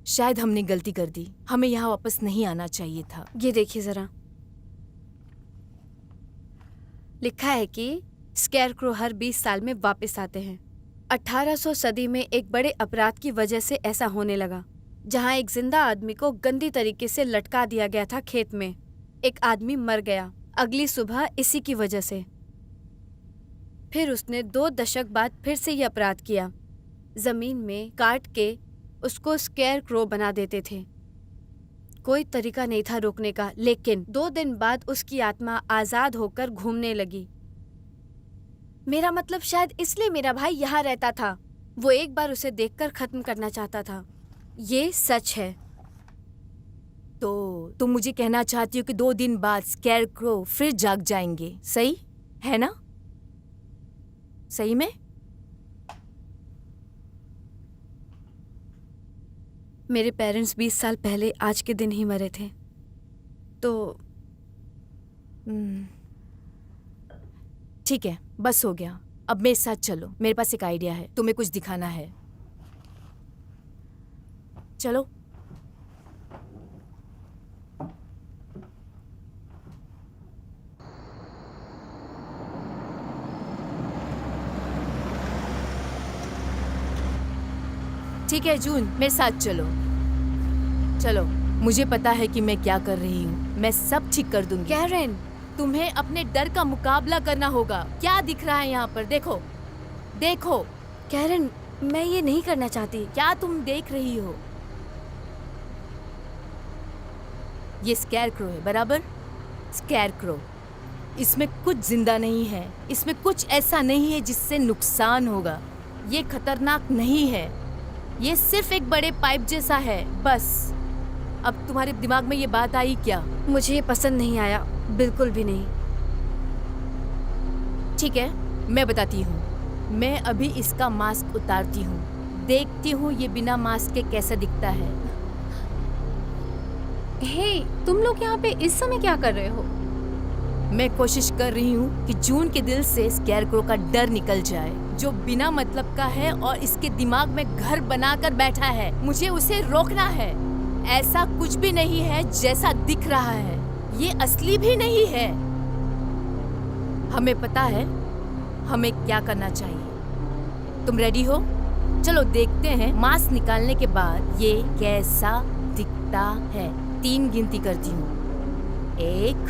शायद हमने गलती कर दी, हमें यहाँ वापस नहीं आना चाहिए था। ये देखिए जरा, लिखा है कि स्केयरक्रो हर 20 साल में वापस आते हैं। 1800 सदी में एक बड़े अपराध की वजह से ऐसा होने लगा, जहां एक जिंदा आदमी को गंदी तरीके से लटका दिया गया था खेत में। एक आदमी मर गया अगली सुबह इसी की वजह से। फिर उसने 2 दशक बाद फिर से ये अपराध किया। जमीन में काट के उसको स्केयरक्रो बना देते थे। कोई तरीका नहीं था रोकने का, लेकिन 2 दिन बाद उसकी आत्मा आजाद होकर घूमने लगी। मेरा मतलब शायद इसलिए मेरा भाई यहाँ रहता था, वो एक बार उसे देखकर खत्म करना चाहता था। ये सच है। तो तुम मुझे कहना चाहती हो कि 2 दिन बाद स्कैरक्रो फिर जाग जाएंगे, सही है ना? सही में? मेरे पेरेंट्स 20 साल पहले आज के दिन ही मरे थे। तो ठीक है, बस हो गया। अब मेरे साथ चलो, मेरे पास एक आइडिया है, तुम्हें कुछ दिखाना है। चलो। ठीक है जून, मेरे साथ चलो। चलो, मुझे पता है कि मैं क्या कर रही हूँ। मैं सब ठीक कर दूंगी। कैरन, तुम्हें अपने डर का मुकाबला करना होगा। क्या दिख रहा है यहाँ पर? देखो, देखो। कैरन, मैं ये नहीं करना चाहती। क्या तुम देख रही हो? ये स्कैरक्रो है, बराबर? स्कैरक्रो। इसमें कुछ जिंदा नहीं है। इसमें कुछ ऐसा नहीं है जिससे नुकसान होगा। ये खतरनाक नहीं है। ये सिर्फ एक बड़े पाइप जैसा है, बस। अब तुम्हारे दिमाग में ये बात आई क्या? मुझे ये पसंद नहीं आया, बिल्कुल भी नहीं। ठीक है, मैं बताती हूँ। मैं अभी इसका मास्क उतारती हूँ, देखती हूँ ये बिना मास्क के कैसा दिखता है। हे, तुम लोग यहाँ पे इस समय क्या कर रहे हो? मैं कोशिश कर रही हूँ कि जून के दिल से स्कैरक्रो का डर निकल जाए, जो बिना मतलब का है और इसके दिमाग में घर बनाकर बैठा है। मुझे उसे रोकना है। ऐसा कुछ भी नहीं है जैसा दिख रहा है। ये असली भी नहीं है। हमें पता है हमें क्या करना चाहिए। तुम रेडी हो? चलो देखते हैं मास्क निकालने के बाद ये कैसा दिखता है। 3 गिनती करती हूँ। 1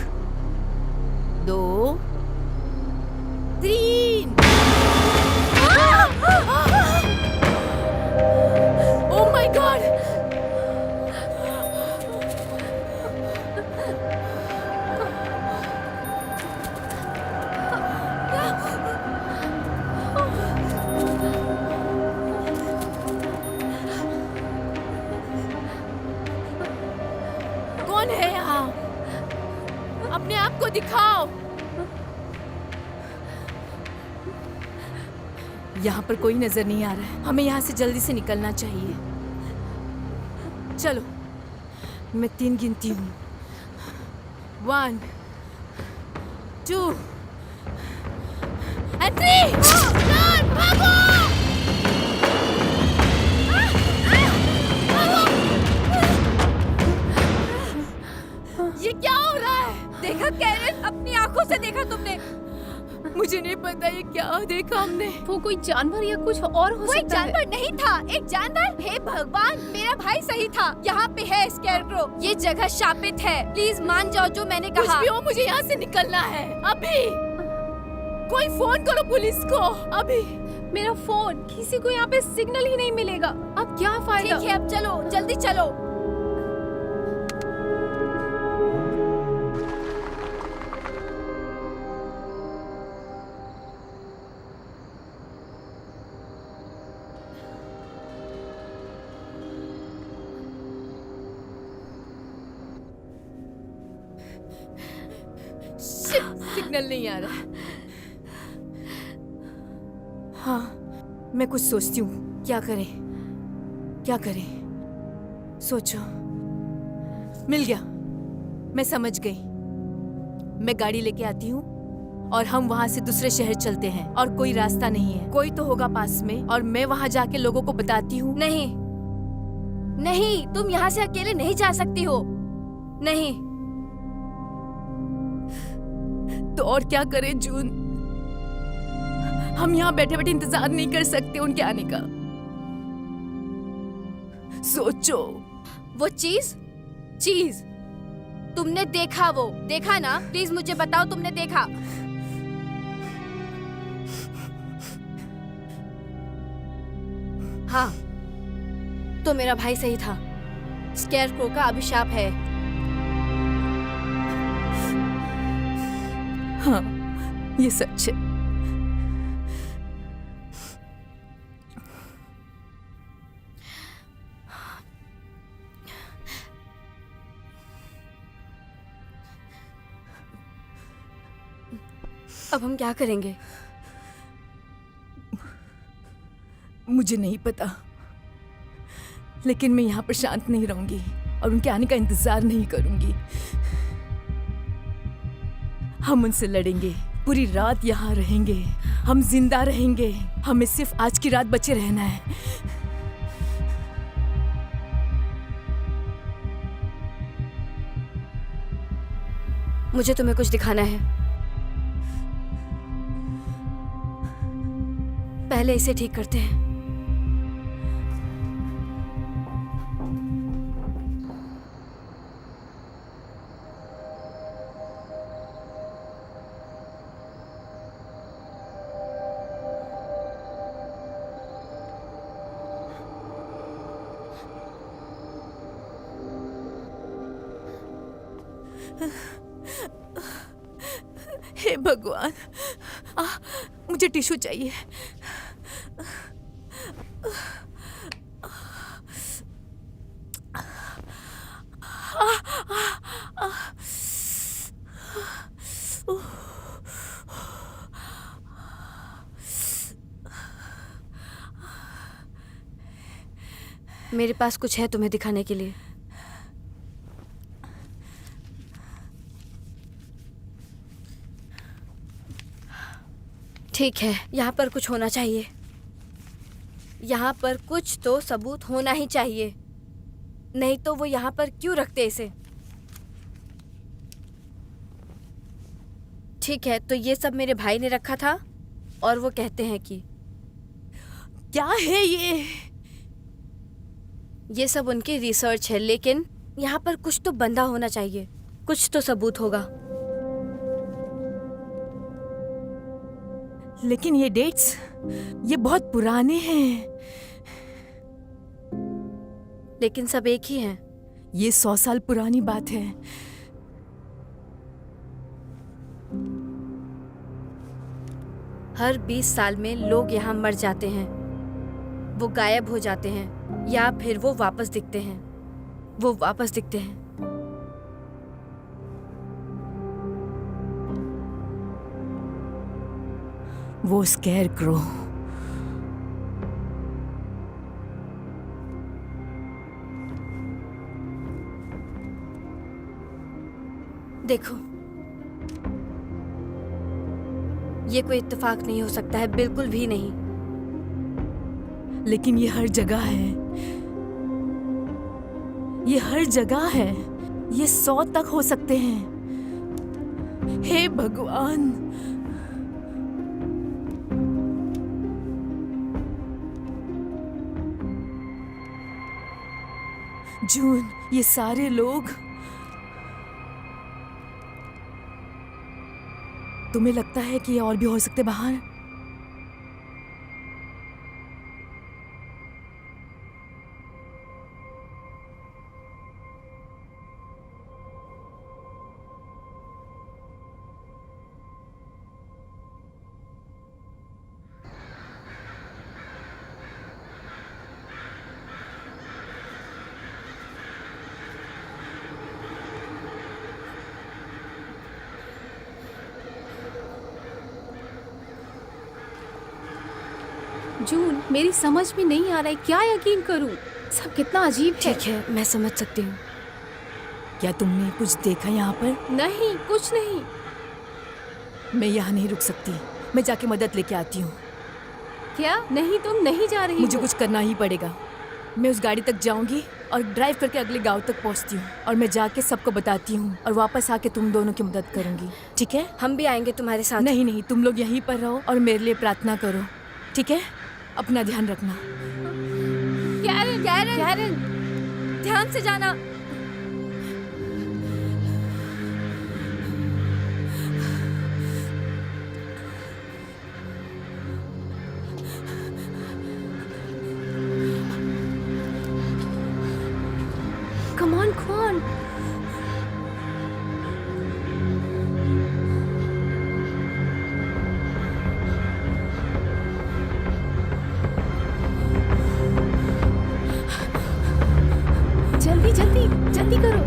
2 3। Oh my God! कौन है यहाँ? अपने आप को दिखाओ। यहाँ पर कोई नजर नहीं आ रहा है। हमें यहाँ से जल्दी से निकलना चाहिए। चलो, मैं 3 गिनती हूँ। 1 2 and 3। रन, भागो! ये क्या हो रहा है? देखा कैरन, अपनी आंखों से देखा तुमने? मुझे नहीं पता ये क्या देखा हमने। वो कोई जानवर या कुछ और हो वो एक सकता है। जानवर नहीं था। एक जानवर? हे भगवान, मेरा भाई सही था। यहाँ पे है स्कैरक्रो। ये जगह शापित है। प्लीज मान जाओ जो मैंने कुछ कहा। भी हो, मुझे यहाँ से निकलना है अभी। कोई फोन करो पुलिस को अभी। मेरा फोन, किसी को यहाँ पे सिग्नल ही नहीं मिलेगा। अब क्या फायदा? ठीक है, अब चलो, जल्दी चलो। सिग्नल नहीं आ रहा। हाँ, मैं कुछ सोचती हूँ। क्या करें? क्या करें? सोचो। मिल गया। मैं समझ गई। मैं गाड़ी लेके आती हूँ और हम वहाँ से दूसरे शहर चलते हैं। और कोई रास्ता नहीं है। कोई तो होगा पास में और मैं वहाँ जाके लोगों को बताती हूँ। नहीं नहीं, तुम यहाँ से अकेले नहीं जा सकती हो। नहीं। तो और क्या करें जून? हम यहाँ बैठे बैठे इंतजार नहीं कर सकते उनके आने का। सोचो। वो चीज तुमने देखा? वो देखा ना? प्लीज मुझे बताओ, तुमने देखा? हाँ, तो मेरा भाई सही था। स्कैरक्रो का अभिशाप है। हाँ, ये सच है। अब हम क्या करेंगे? मुझे नहीं पता, लेकिन मैं यहाँ पर शांत नहीं रहूंगी और उनके आने का इंतजार नहीं करूंगी। हम उनसे लड़ेंगे, पूरी रात यहाँ रहेंगे, हम जिंदा रहेंगे। हमें सिर्फ आज की रात बचे रहना है। मुझे तुम्हें कुछ दिखाना है। पहले इसे ठीक करते हैं। हे भगवान, मुझे टिश्यू चाहिए। मेरे पास कुछ है तुम्हें दिखाने के लिए। ठीक है, यहाँ पर कुछ होना चाहिए। यहाँ पर कुछ तो सबूत होना ही चाहिए, नहीं तो वो यहाँ पर क्यों रखते इसे? ठीक है, तो ये सब मेरे भाई ने रखा था और वो कहते हैं कि क्या है ये सब उनकी रिसर्च है, लेकिन यहाँ पर कुछ तो बंधा होना चाहिए, कुछ तो सबूत होगा। लेकिन ये डेट्स, ये बहुत पुराने हैं। लेकिन सब एक ही हैं। ये 100 साल पुरानी बात है। हर 20 साल में लोग यहाँ मर जाते हैं, वो गायब हो जाते हैं या फिर वो वापस दिखते हैं। वो वापस दिखते हैं। वो स्केयरक्रो, देखो, ये कोई इत्तेफाक नहीं हो सकता है, बिल्कुल भी नहीं। लेकिन ये हर जगह है। ये हर जगह है। ये 100 तक हो सकते हैं। हे भगवान, जून, ये सारे लोग, तुम्हें लगता है कि ये और भी हो सकते बाहर? जून, मेरी समझ में नहीं आ रहा है, क्या यकीन करूं? सब कितना अजीब है। ठीक है, मैं समझ सकती हूँ। क्या तुमने कुछ देखा यहाँ पर? नहीं, कुछ नहीं। मैं यहाँ नहीं रुक सकती। मैं जाके मदद लेके आती हूँ। क्या? नहीं, तुम नहीं जा रही मुझे हो। कुछ करना ही पड़ेगा। मैं उस गाड़ी तक जाऊंगी और ड्राइव करके अगले गांव तक पहुंचती हूँ और मैं जाके सबको बताती हूँ और वापस आके तुम दोनों की मदद करूंगी। ठीक है? हम भी आएंगे तुम्हारे साथ। नहीं नहीं, तुम लोग यहीं पर रहो और मेरे लिए प्रार्थना करो। ठीक है? अपना ध्यान रखना। कैरन, कैरन, कैरन, ध्यान से जाना। Come on, come on. जल्दी जल्दी जल्दी करो।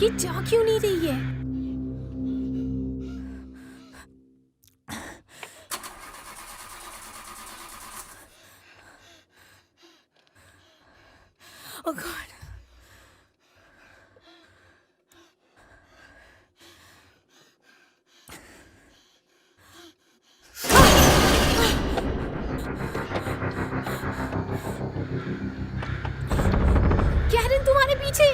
ये जा क्यों नहीं रही है? Oh God. कैरन तुम्हारे पीछे।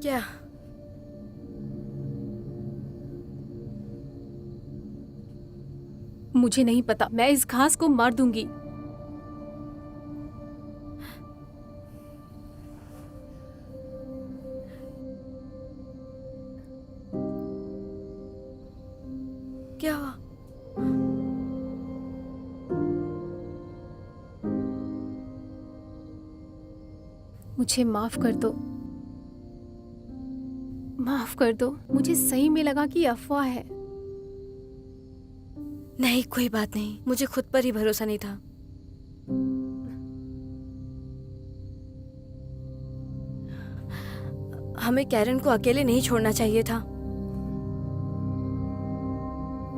क्या? मुझे नहीं पता, मैं इस घास को मार दूंगी। क्या हुआ? मुझे माफ कर दो, माफ कर दो। मुझे सही में लगा कि अफवाह है। नहीं, कोई बात नहीं, मुझे खुद पर ही भरोसा नहीं था। हमें कैरन को अकेले नहीं छोड़ना चाहिए था।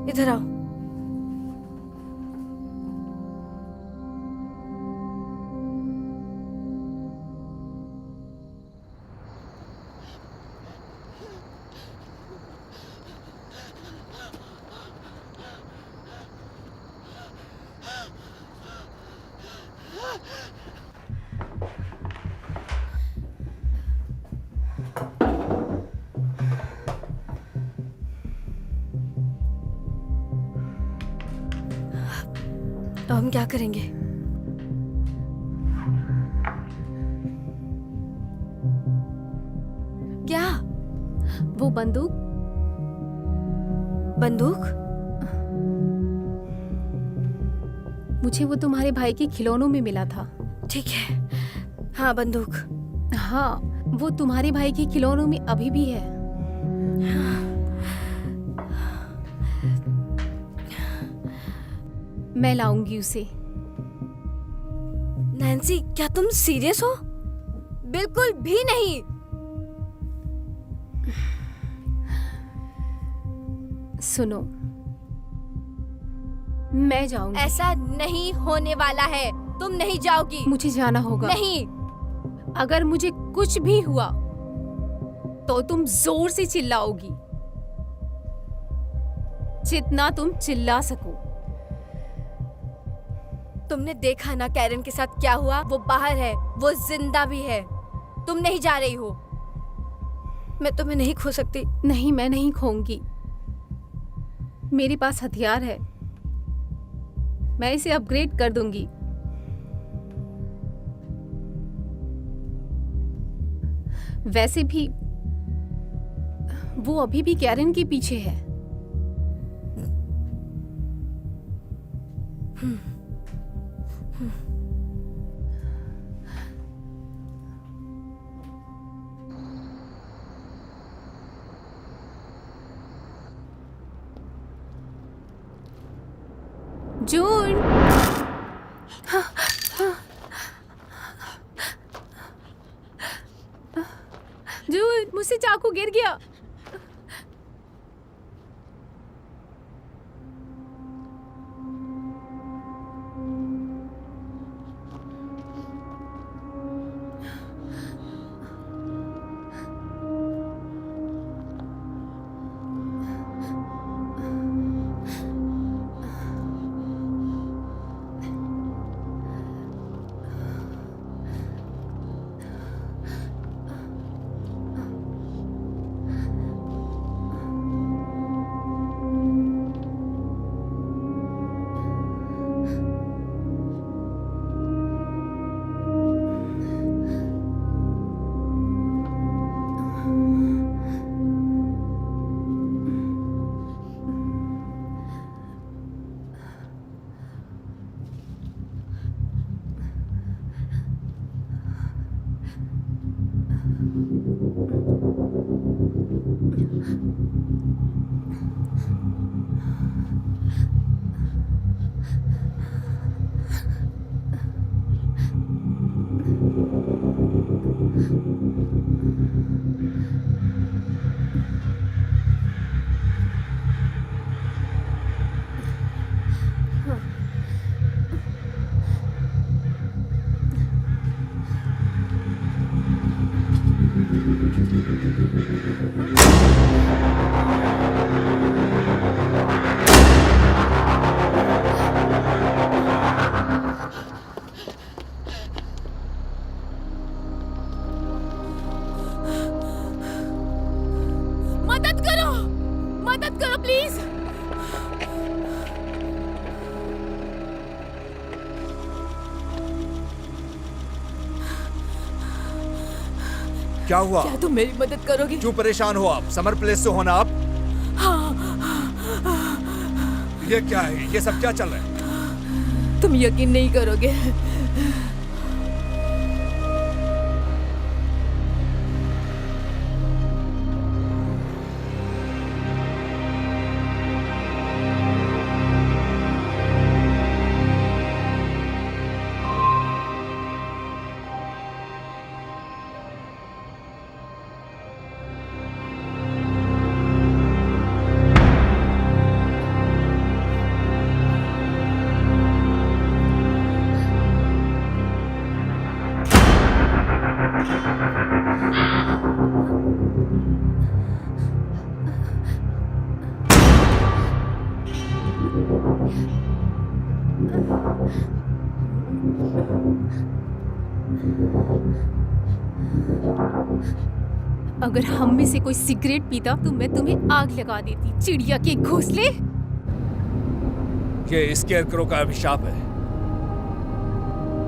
इधर आओ। अब हम क्या करेंगे? क्या? वो बंदूक? बंदूक? मुझे वो तुम्हारे भाई के खिलौनों में मिला था। ठीक है, हाँ बंदूक। हाँ, वो तुम्हारे भाई के खिलौनों में अभी भी है। मैं लाऊंगी उसे। नैन्सी, क्या तुम सीरियस हो? बिल्कुल भी नहीं। सुनो, मैं जाऊंगी। ऐसा नहीं होने वाला है, तुम नहीं जाओगी। मुझे जाना होगा। नहीं। अगर मुझे कुछ भी हुआ तो तुम जोर से चिल्लाओगी, जितना तुम चिल्ला सको। तुमने देखा ना कैरन के साथ क्या हुआ? वो बाहर है, वो जिंदा भी है। तुम नहीं जा रही हो। मैं तुम्हें नहीं खो सकती। नहीं, मैं नहीं खोऊंगी। मेरे पास हथियार है, मैं इसे अपग्रेड कर दूंगी। वैसे भी वो अभी भी कैरन के पीछे है। जून, जून, मुझसे चाकू गिर गया। करो प्लीज। क्या हुआ? क्या तुम मेरी मदद करोगे? क्यों परेशान हो आप? समर प्लेस से हो ना आप? ये क्या है? ये सब क्या चल रहा है? तुम यकीन नहीं करोगे। अगर हम में से कोई सिगरेट पीता तो मैं तुम्हें आग लगा देती, चिड़िया के घोंसले। ये स्केयरक्रो का अभिशाप है।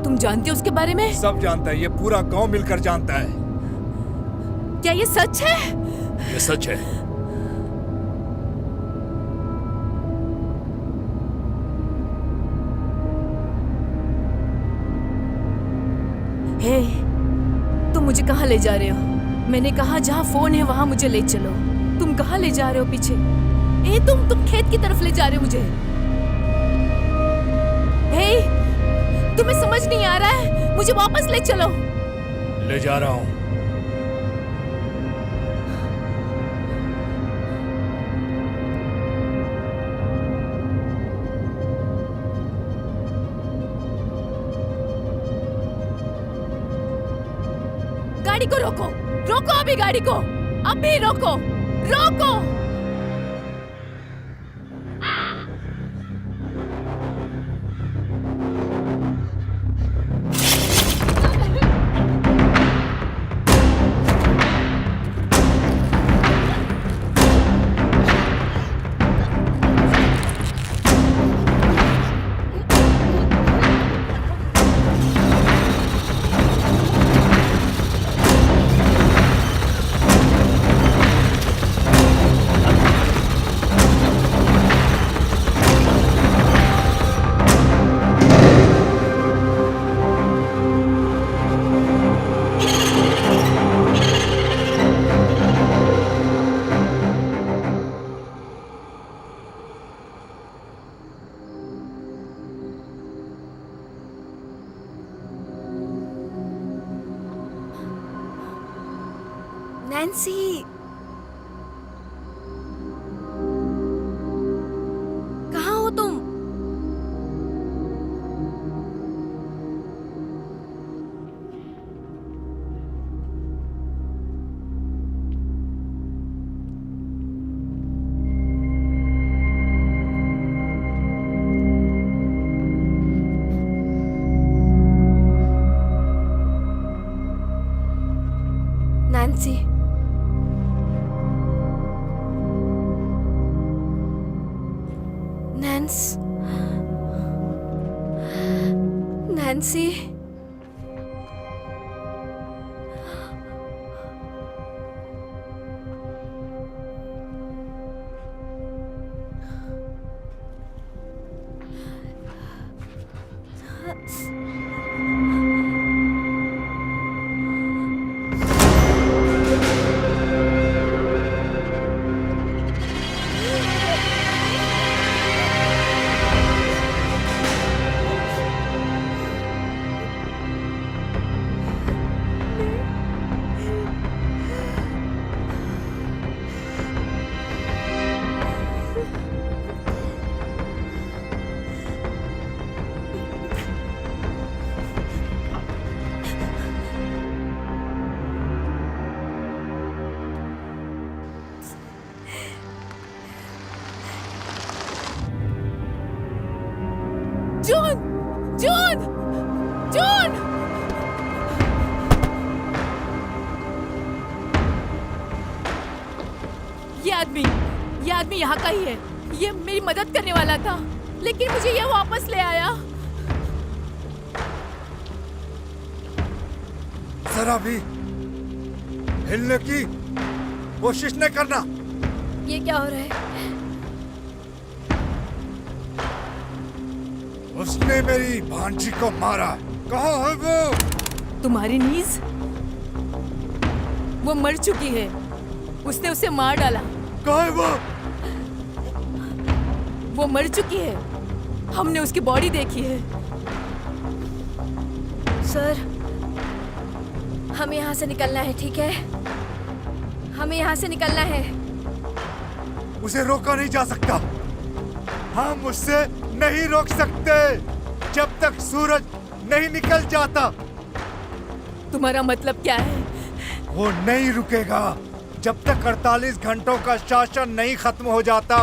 तुम जानते हो उसके बारे में? सब जानता है, ये पूरा गांव मिलकर जानता है। क्या ये सच है? ये सच है। हे, तुम मुझे कहाँ ले जा रहे हो? मैंने कहा जहाँ फोन है वहाँ मुझे ले चलो। तुम कहाँ ले जा रहे हो पीछे? तुम खेत की तरफ ले जा रहे हो मुझे। हे, तुम्हें समझ नहीं आ रहा है? मुझे वापस ले चलो। ले जा रहा हूँ। गाड़ी को रोको, रोको अभी गाड़ी को, अभी रोको, रोको। नैन्सी, कहाँ हो तुम? नैन्सी, नैन्सी, जून, जून, जून। ये आदमी यहाँ का ही है। ये मेरी मदद करने वाला था, लेकिन मुझे ये वापस ले आया। जरा भी हिलने की कोशिश नहीं करना। ये क्या हो रहा है? उसने मेरी भांजी को मारा। कहाँ है वो? तुम्हारी नीज? वो मर चुकी है। उसने उसे मार डाला। कहाँ है वो? वो मर चुकी है। हमने उसकी बॉडी देखी है। सर, हमें यहाँ से निकलना है, ठीक है? हमें यहाँ से निकलना है। उसे रोका नहीं जा सकता। हम उससे नहीं रोक सकते जब तक सूरज नहीं निकल जाता। तुम्हारा मतलब क्या है? वो नहीं रुकेगा जब तक 48 घंटों का शासन नहीं खत्म हो जाता।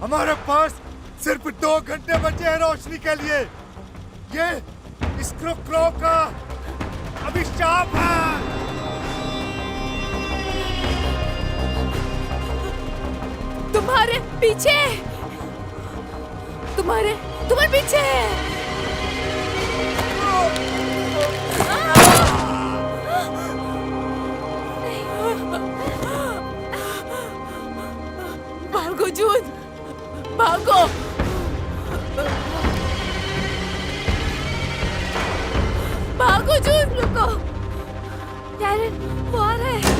हमारे पास सिर्फ 2 घंटे बचे हैं रोशनी के लिए। ये स्क्रो का अभिशाप है। तुम्हारे पीछे, तुम्हारे पीछे। भागो जून, भागो। भागो जून, रुको। कैरन, वो आ रहा है।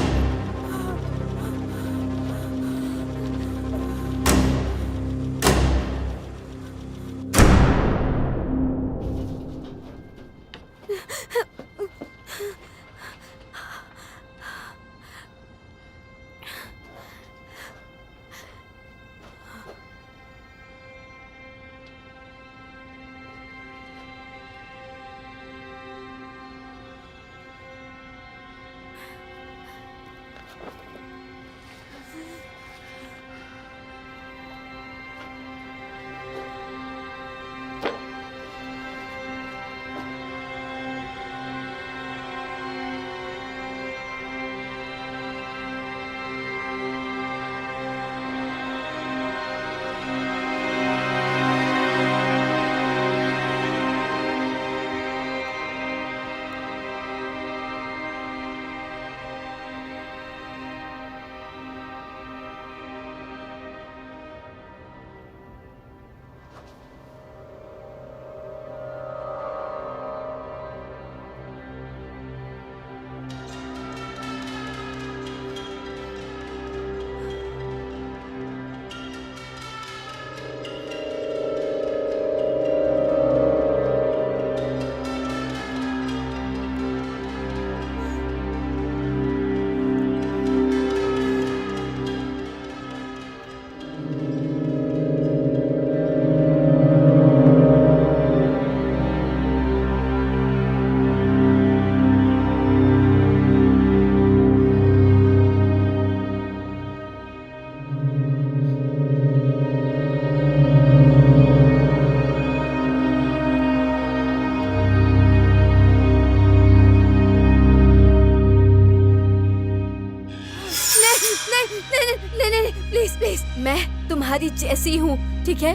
मैं तुम्हारी जैसी हूँ, ठीक है?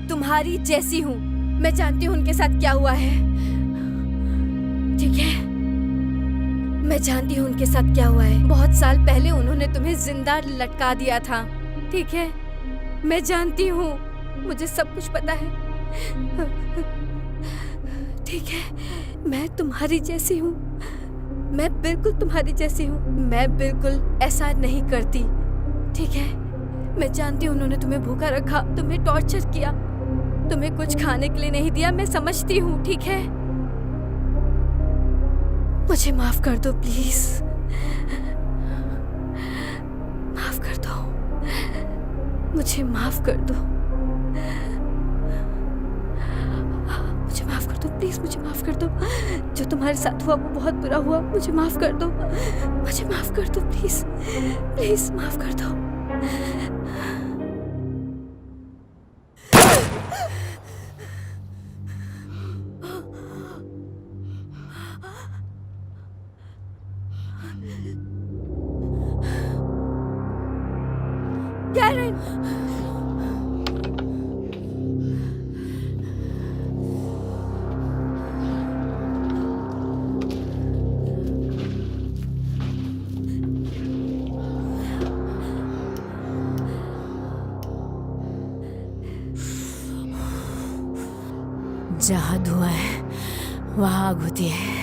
तुम्हारी जैसी हूँ। मैं जानती हूँ उनके साथ क्या हुआ है, ठीक है? मैं जानती हूँ उनके साथ क्या हुआ है। बहुत साल पहले उन्होंने तुम्हें जिंदा लटका दिया था, ठीक है? मैं जानती हूँ, मुझे सब कुछ पता है, ठीक है? मैं तुम्हारी जैसी हूँ। मैं बिल्कुल तुम्हारी जैसी हूँ। मैं बिल्कुल ऐसा नहीं करती, ठीक है? मैं जानती हूँ उन्होंने तुम्हें भूखा रखा, तुम्हें टॉर्चर किया, तुम्हें कुछ खाने के लिए नहीं दिया। मैं समझती हूँ, ठीक है? मुझे माफ कर दो प्लीज, माफ कर दो, मुझे माफ कर दो, मुझे माफ कर दो प्लीज, मुझे माफ कर दो। जो तुम्हारे साथ हुआ वो बहुत बुरा हुआ, मुझे माफ कर दो, मुझे माफ कर दो प्लीज, प्लीज माफ कर दो। कैरन, जहाँ धुआं है वहाँ आग होती है।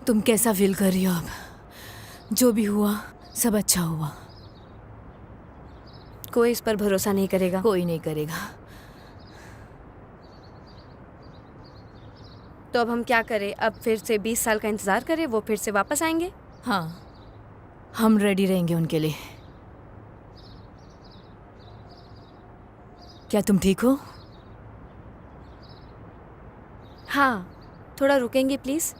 तुम कैसा फील कर रही हो अब? जो भी हुआ सब अच्छा हुआ। कोई इस पर भरोसा नहीं करेगा। कोई नहीं करेगा। तो अब हम क्या करें? अब फिर से 20 साल का इंतजार करें? वो फिर से वापस आएंगे? हाँ, हम रेडी रहेंगे उनके लिए। क्या तुम ठीक हो? हाँ, थोड़ा रुकेंगे प्लीज़?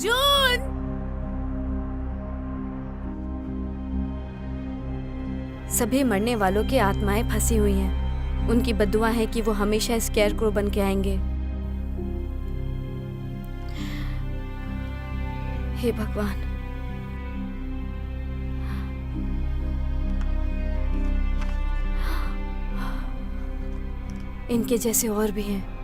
जून! सभी मरने वालों की आत्माएं फंसी हुई हैं। उनकी बद्दुआ है कि वो हमेशा स्केयरक्रो बन के आएंगे। हे भगवान। इनके जैसे और भी हैं।